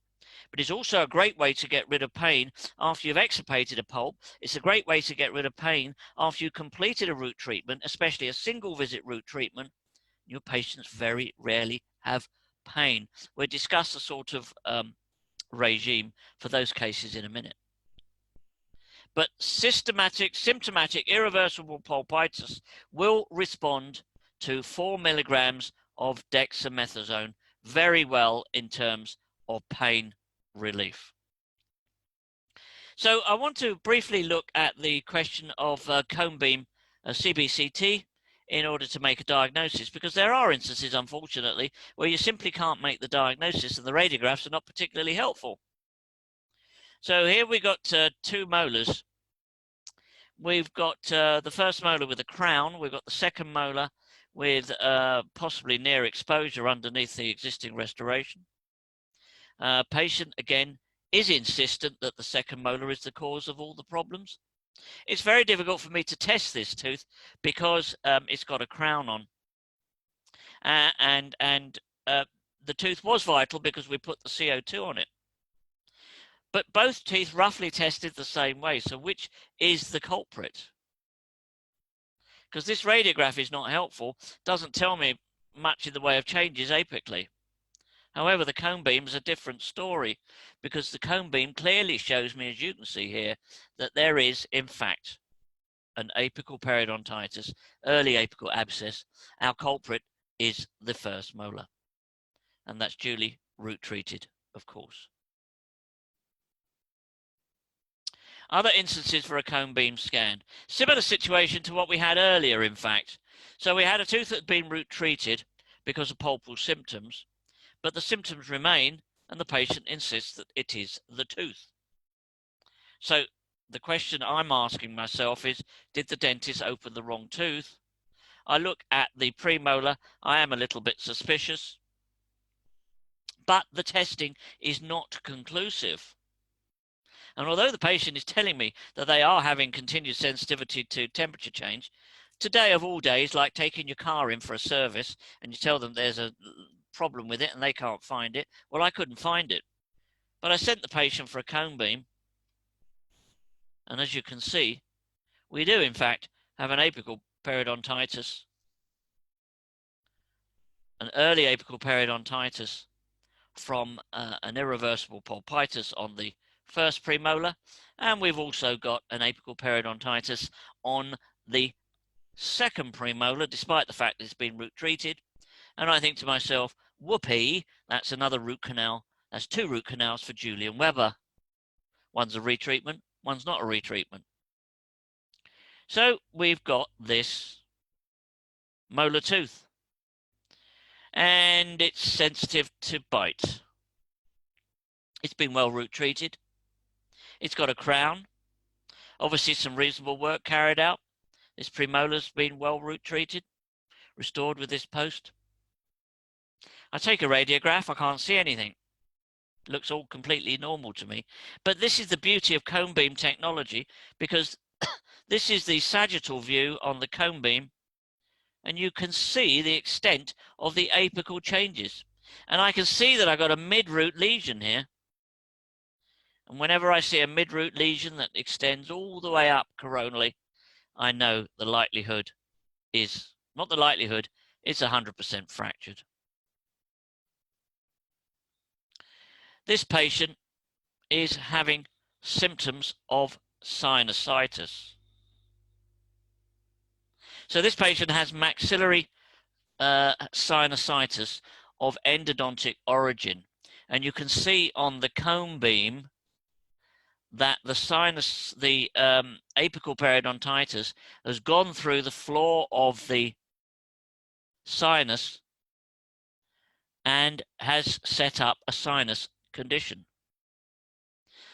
But it's also a great way to get rid of pain after you've extirpated a pulp. It's a great way to get rid of pain after you've completed a root treatment, especially a single visit root treatment. Your patients very rarely have pain. We'll discuss the sort of regime for those cases in a minute. But systematic, symptomatic, irreversible pulpitis will respond to 4 milligrams of dexamethasone very well in terms of pain relief. So I want to briefly look at the question of cone beam CBCT in order to make a diagnosis, because there are instances, unfortunately, where you simply can't make the diagnosis and the radiographs are not particularly helpful. So here we got 2 molars. We've got the first molar with a crown. We've got the second molar with possibly near exposure underneath the existing restoration. Patient, again, is insistent that the second molar is the cause of all the problems. It's very difficult for me to test this tooth because it's got a crown on. The tooth was vital because we put the CO2 on it. But both teeth roughly tested the same way. So which is the culprit? Because this radiograph is not helpful, doesn't tell me much in the way of changes apically. However, the cone beam is a different story, because the cone beam clearly shows me, as you can see here, that there is, in fact, an apical periodontitis, early apical abscess. Our culprit is the first molar, and that's duly root treated, of course. Other instances for a cone beam scan. Similar situation to what we had earlier, in fact. So we had a tooth that had been root treated because of pulpal symptoms, but the symptoms remain and the patient insists that it is the tooth. So the question I'm asking myself is, did the dentist open the wrong tooth? I look at the premolar, I am a little bit suspicious, but the testing is not conclusive. And although the patient is telling me that they are having continued sensitivity to temperature change, today of all days, like taking your car in for a service and you tell them there's a problem with it and they can't find it. Well, I couldn't find it. But I sent the patient for a cone beam. And as you can see, we do, in fact, have an apical periodontitis, an early apical periodontitis from an irreversible pulpitis on the first premolar, and we've also got an apical periodontitis on the second premolar, despite the fact that it's been root treated. And I think to myself, whoopee, that's another root canal That's 2 root canals for Julian Weber. One's a retreatment, one's not a retreatment. So we've got this molar tooth, and it's sensitive to bite. It's been well root treated. It's got a crown. Obviously some reasonable work carried out. This premolar's been well root treated, restored with this post. I take a radiograph, I can't see anything. Looks all completely normal to me. But this is the beauty of cone beam technology, because this is the sagittal view on the cone beam, and you can see the extent of the apical changes. And I can see that I got a mid-root lesion here. And whenever I see a mid-root lesion that extends all the way up coronally, I know the likelihood is, not the likelihood, it's 100% fractured. This patient is having symptoms of sinusitis. So this patient has maxillary sinusitis of endodontic origin. And you can see on the cone beam that the apical periodontitis has gone through the floor of the sinus and has set up a sinus condition.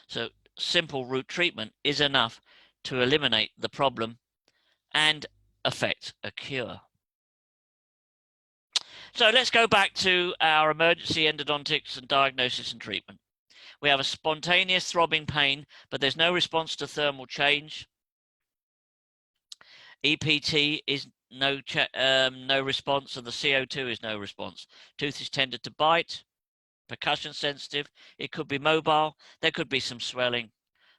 So simple root treatment is enough to eliminate the problem and affect a cure. So let's go back to our emergency endodontics and diagnosis and treatment. We have a spontaneous throbbing pain, but there's no response to thermal change. EPT is no response, and the CO2 is no response. Tooth is tended to bite, percussion sensitive. It could be mobile. There could be some swelling.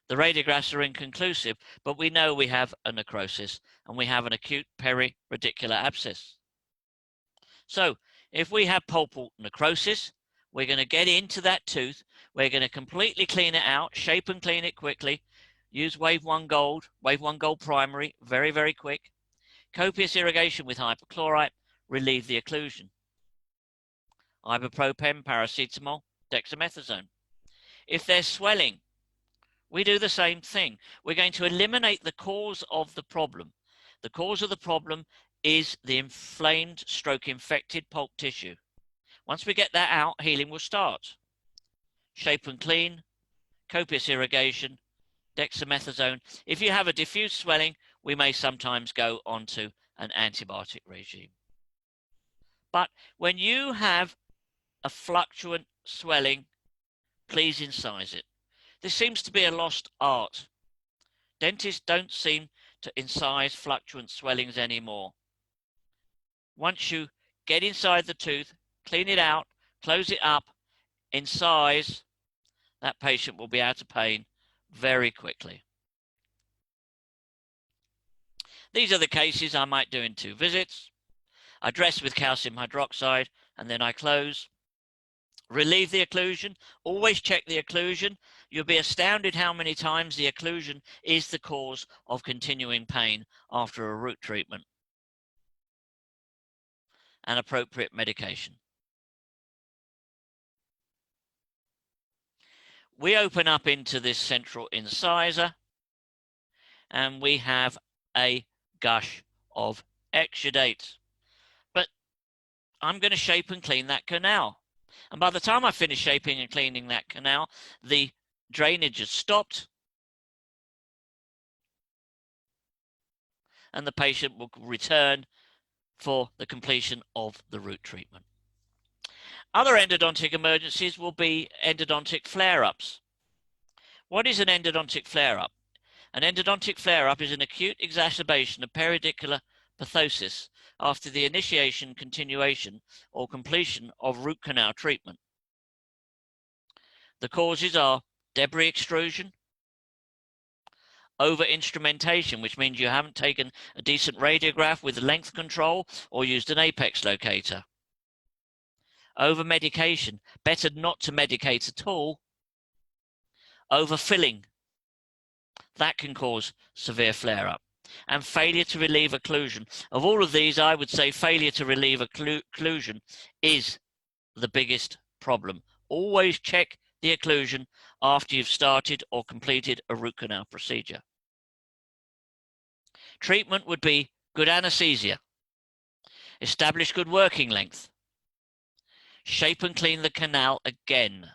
The radiographs are inconclusive, but we know we have a necrosis and we have an acute periradicular abscess. So if we have pulpal necrosis, we're going to get into that tooth. We're going to completely clean it out, shape and clean it quickly. Use wave 1 gold primary, very, very quick. Copious irrigation with hypochlorite, relieve the occlusion. Ibuprofen, paracetamol, dexamethasone. If there's swelling, we do the same thing. We're going to eliminate the cause of the problem. The cause of the problem is the inflamed stroke infected pulp tissue. Once we get that out, healing will start. Shape and clean, copious irrigation, dexamethasone. If you have a diffuse swelling, we may sometimes go onto an antibiotic regime. But when you have a fluctuant swelling, please incise it. This seems to be a lost art. Dentists don't seem to incise fluctuant swellings anymore. Once you get inside the tooth, clean it out, close it up, incise, that patient will be out of pain very quickly. These are the cases I might do in 2 visits. I dress with calcium hydroxide and then I close. Relieve the occlusion. Always check the occlusion. You'll be astounded how many times the occlusion is the cause of continuing pain after a root treatment. And appropriate medication. We open up into this central incisor and we have a gush of exudate. But I'm going to shape and clean that canal. And by the time I finish shaping and cleaning that canal, the drainage has stopped and the patient will return for the completion of the root treatment. Other endodontic emergencies will be endodontic flare-ups. What is an endodontic flare-up? An endodontic flare-up is an acute exacerbation of periodicular pathosis after the initiation, continuation, or completion of root canal treatment. The causes are debris extrusion, over-instrumentation, which means you haven't taken a decent radiograph with length control or used an apex locator. Over-medication, better not to medicate at all. Overfilling, that can cause severe flare-up. And failure to relieve occlusion. Of all of these, I would say failure to relieve occlusion is the biggest problem Always check the occlusion after you've started or completed a root canal procedure. Treatment would be good anesthesia, establish good working length, shape and clean the canal again,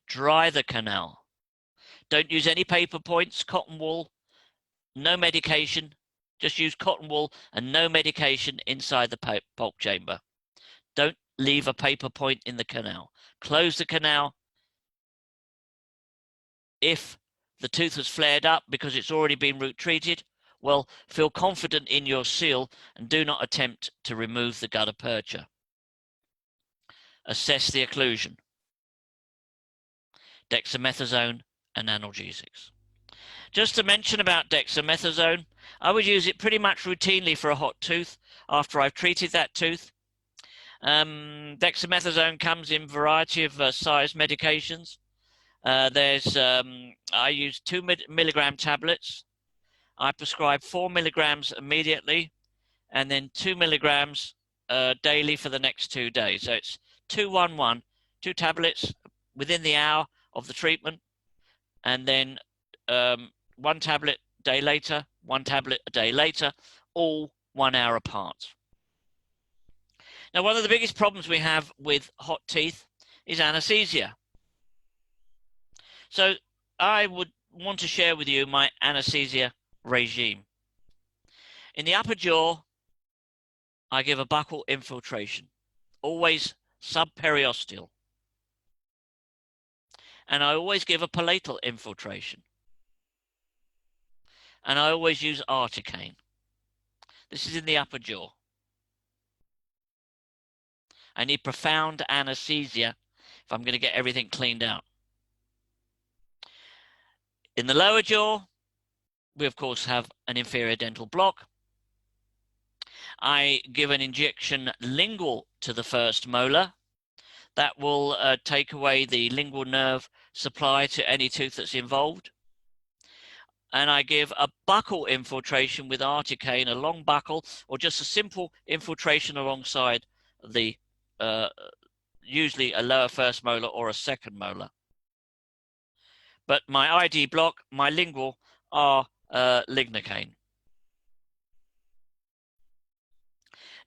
dry the canal. Don't use any paper points, cotton wool, no medication. Just use cotton wool and no medication inside the pulp chamber. Don't leave a paper point in the canal. Close the canal if the tooth has flared up because it's already been root treated. Well, feel confident in your seal and do not attempt to remove the gutta percha. Assess the occlusion. Dexamethasone and analgesics. Just to mention about dexamethasone, I would use it pretty much routinely for a hot tooth after I've treated that tooth. Dexamethasone comes in a variety of size medications. I use 2 milligram tablets. I prescribe 4 milligrams immediately and then 2 milligrams daily for the next 2 days. So it's 2-1-1, 2 tablets within the hour of the treatment, and then 1 tablet a day later, 1 tablet a day later, all 1 hour apart. Now, one of the biggest problems we have with hot teeth is anesthesia. So I would want to share with you my anesthesia regime. In the upper jaw, I give a buccal infiltration, always subperiosteal. And I always give a palatal infiltration. And I always use articaine. This is in the upper jaw. I need profound anesthesia if I'm going to get everything cleaned out. In the lower jaw, we of course have an inferior dental block. I give an injection lingual to the first molar. That will take away the lingual nerve supply to any tooth that's involved. And I give a buccal infiltration with articaine, a long buccal, or just a simple infiltration alongside the usually a lower first molar or a second molar. But my ID block, my lingual, are lignocaine.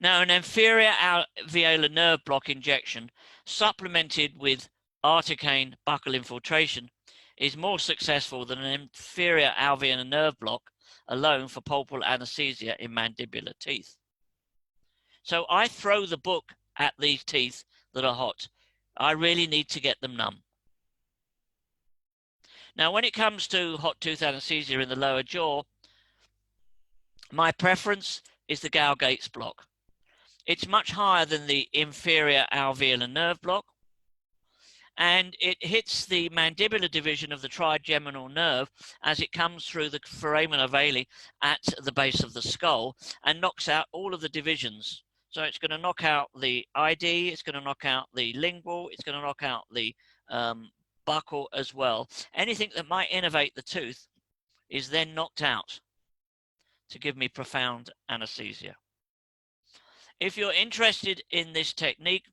Now, an inferior alveolar nerve block injection supplemented with articaine buccal infiltration is more successful than an inferior alveolar nerve block alone for pulpal anesthesia in mandibular teeth. So I throw the book at these teeth that are hot. I really need to get them numb. Now, when it comes to hot tooth anesthesia in the lower jaw, my preference is the Gale-Gates block. It's much higher than the inferior alveolar nerve block, and it hits the mandibular division of the trigeminal nerve as it comes through the foramen ovale at the base of the skull and knocks out all of the divisions. So it's going to knock out the ID, it's going to knock out the lingual, it's going to knock out the buccal as well. Anything that might innervate the tooth is then knocked out to give me profound anesthesia. If you're interested in this technique,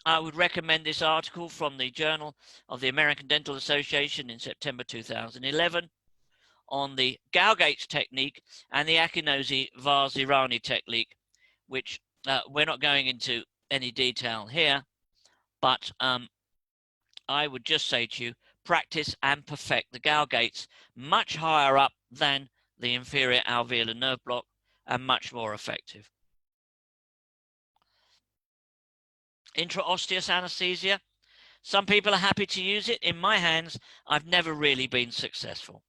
I would recommend this article from the Journal of the American Dental Association in September 2011 on the Gale-Gates technique and the Akinosi-Vazirani technique, which we're not going into any detail here, but I would just say to you, practice and perfect the Gale-Gates much higher up than the inferior alveolar nerve block and much more effective. Intraosseous anesthesia. Some people are happy to use it. In my hands, I've never really been successful.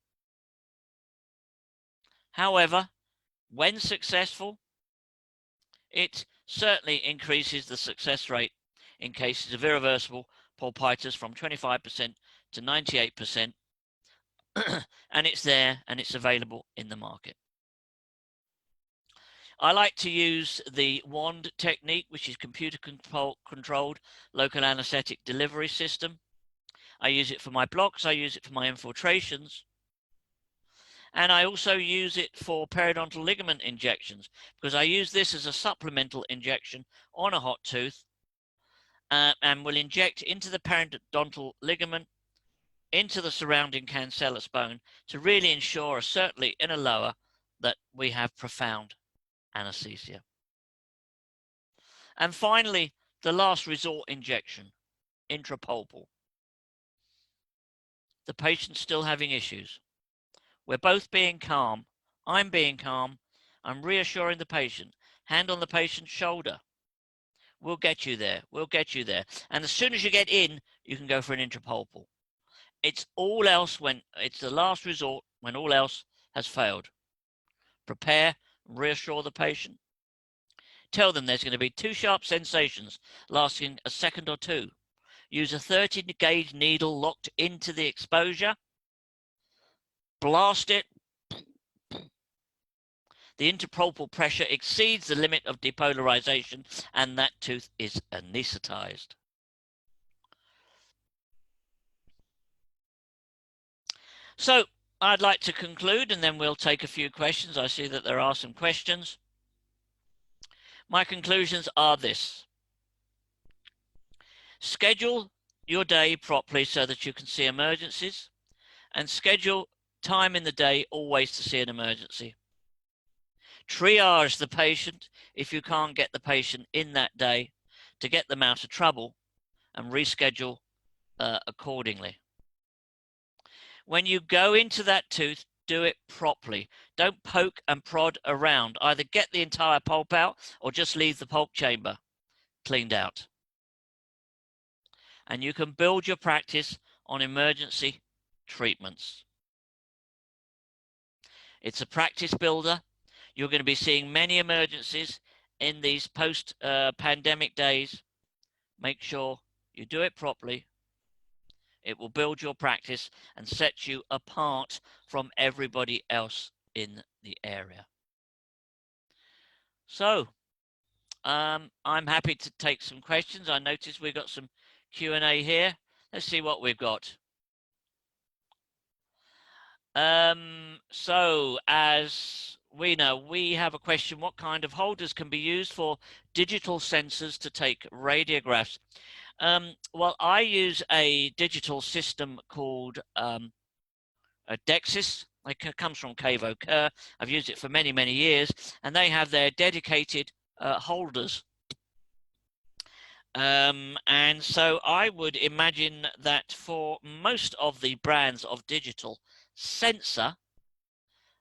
However, when successful, it certainly increases the success rate in cases of irreversible pulpitis from 25% to 98%, and it's there and it's available in the market. I like to use the WAND technique, which is computer controlled local anesthetic delivery system. I use it for my blocks, I use it for my infiltrations, and I also use it for periodontal ligament injections because I use this as a supplemental injection on a hot tooth and will inject into the periodontal ligament, into the surrounding cancellous bone to really ensure, certainly in a lower, that we have profound anesthesia. And finally, the last resort injection, intrapulpal. The patient's still having issues. We're both being calm. I'm being calm. I'm reassuring the patient. Hand on the patient's shoulder. We'll get you there. We'll get you there. And as soon as you get in, you can go for an intrapulpal. It's all else when it's the last resort when all else has failed. Prepare, reassure the patient. Tell them there's going to be two sharp sensations lasting a second or two. Use a 30 gauge needle locked into the exposure. Blast it. The interpulpal pressure exceeds the limit of depolarization, and that tooth is anesthetized. So I'd like to conclude, and then we'll take a few questions. I see that there are some questions. My conclusions are this. Schedule your day properly so that you can see emergencies, and schedule time in the day always to see an emergency. Triage the patient if you can't get the patient in that day to get them out of trouble, and reschedule accordingly. When you go into that tooth, do it properly. Don't poke and prod around. Either get the entire pulp out or just leave the pulp chamber cleaned out. And you can build your practice on emergency treatments. It's a practice builder. You're going to be seeing many emergencies in these post-pandemic days. Make sure you do it properly. It will build your practice and set you apart from everybody else in the area. So, I'm happy to take some questions. I noticed we've got some Q&A here. Let's see what we've got. So as we know, we have a question: what kind of holders can be used for digital sensors to take radiographs? Well, I use a digital system called a Dexis. It comes from Cavo Kerr. I've used it for many, many years, and they have their dedicated holders. And so I would imagine that for most of the brands of digital sensor,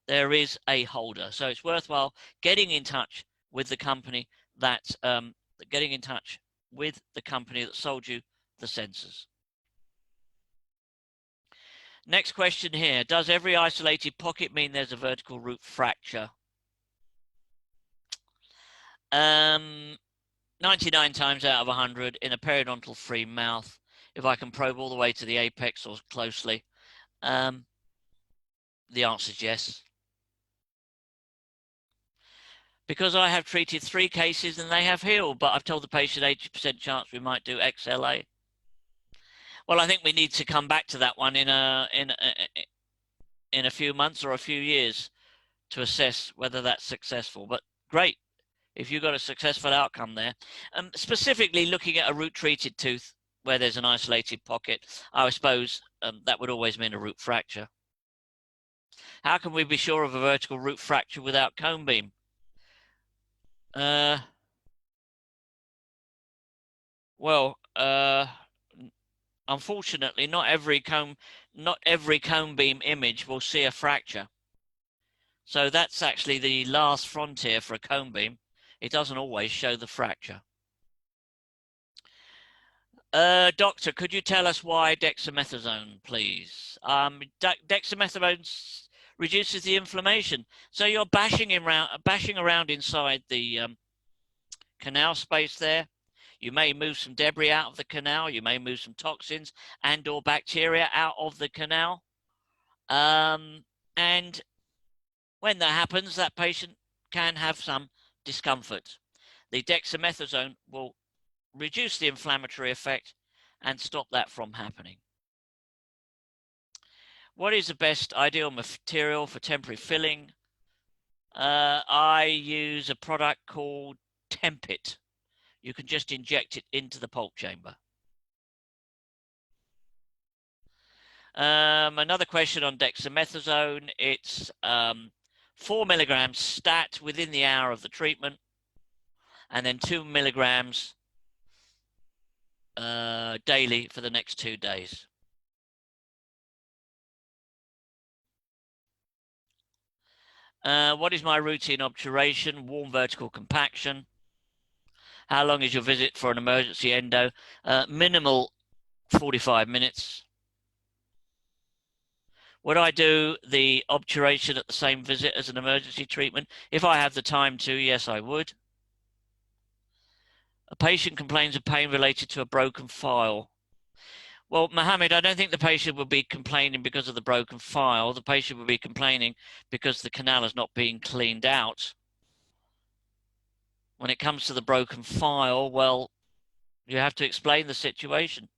there is a holder. So it's worthwhile getting in touch with the company that sold you the sensors. Next question here: does every isolated pocket mean there's a vertical root fracture? 99 times out of 100 in a periodontal free mouth, if I can probe all the way to the apex or closely, the answer is yes. Because I have treated 3 cases and they have healed, but I've told the patient 80% chance we might do XLA. Well, I think we need to come back to that one in a few months or a few years to assess whether that's successful. But great if you've got a successful outcome there. Specifically looking at a root-treated tooth where there's an isolated pocket, I suppose that would always mean a root fracture. How can we be sure of a vertical root fracture without cone beam? Unfortunately, not every cone beam image will see a fracture. So that's actually the last frontier for a cone beam. It doesn't always show the fracture. Doctor, could you tell us why dexamethasone, please? Dexamethasone reduces the inflammation. So you're bashing around inside the canal space there. You may move some debris out of the canal. You may move some toxins and or bacteria out of the canal. And when that happens, that patient can have some discomfort. The dexamethasone will reduce the inflammatory effect and stop that from happening. What is the best ideal material for temporary filling? I use a product called Tempit. you can just inject it into the pulp chamber. Another question on dexamethasone. It's 4 milligrams stat within the hour of the treatment, and then 2 milligrams daily for the next 2 days. What is my routine obturation? Warm vertical compaction. How long is your visit for an emergency endo? Minimal 45 minutes. Would I do the obturation at the same visit as an emergency treatment? If I have the time to, yes, I would. A patient complains of pain related to a broken file. Well, Mohammed, I don't think the patient would be complaining because of the broken file. The patient would be complaining because the canal is not being cleaned out. When it comes to the broken file, well, you have to explain the situation.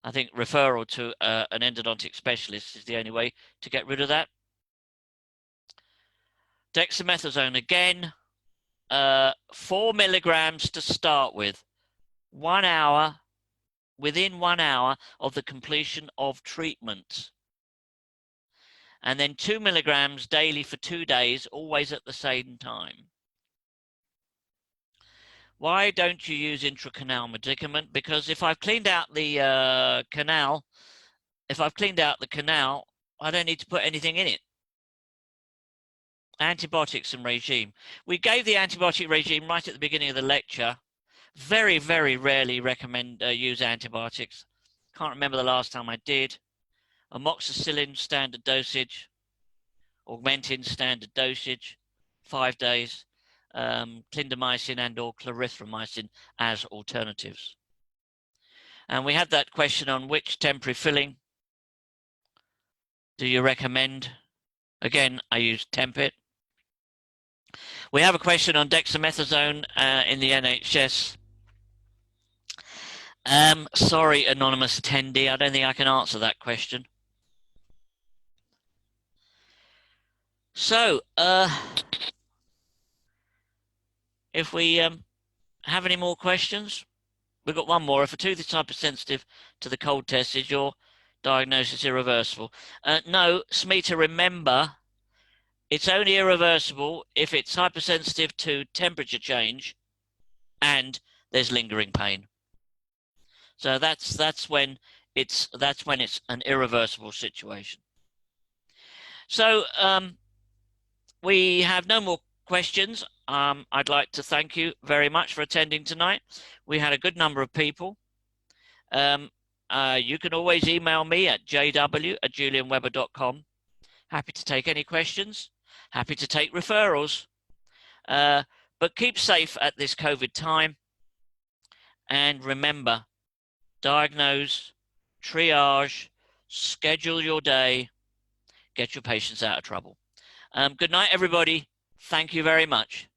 I think referral to an endodontic specialist is the only way to get rid of that. Dexamethasone again, 4 milligrams to start with. 1 hour, within 1 hour of the completion of treatment. And then 2 milligrams daily for 2 days, always at the same time. Why don't you use intracanal medicament? Because if I've cleaned out the canal, I don't need to put anything in it. Antibiotics and regime. We gave the antibiotic regime right at the beginning of the lecture. Very, very rarely recommend use antibiotics. Can't remember the last time I did. Amoxicillin standard dosage, augmentin standard dosage, 5 days. Clindamycin and or clarithromycin as alternatives. And we had that question on which temporary filling do you recommend? Again, I use Tempit. We have a question on dexamethasone in the NHS. Sorry, anonymous attendee, I don't think I can answer that question. So, if we have any more questions, we've got one more. If a tooth is hypersensitive to the cold test, is your diagnosis irreversible? No, Smita, remember, it's only irreversible if it's hypersensitive to temperature change and there's lingering pain. So that's when it's an irreversible situation. So we have no more questions. I'd like to thank you very much for attending tonight. We had a good number of people. You can always email me at jw@julianweber.com. Happy to take any questions. Happy to take referrals. But keep safe at this COVID time. And remember, diagnose, triage, schedule your day, get your patients out of trouble. Good night, everybody. Thank you very much.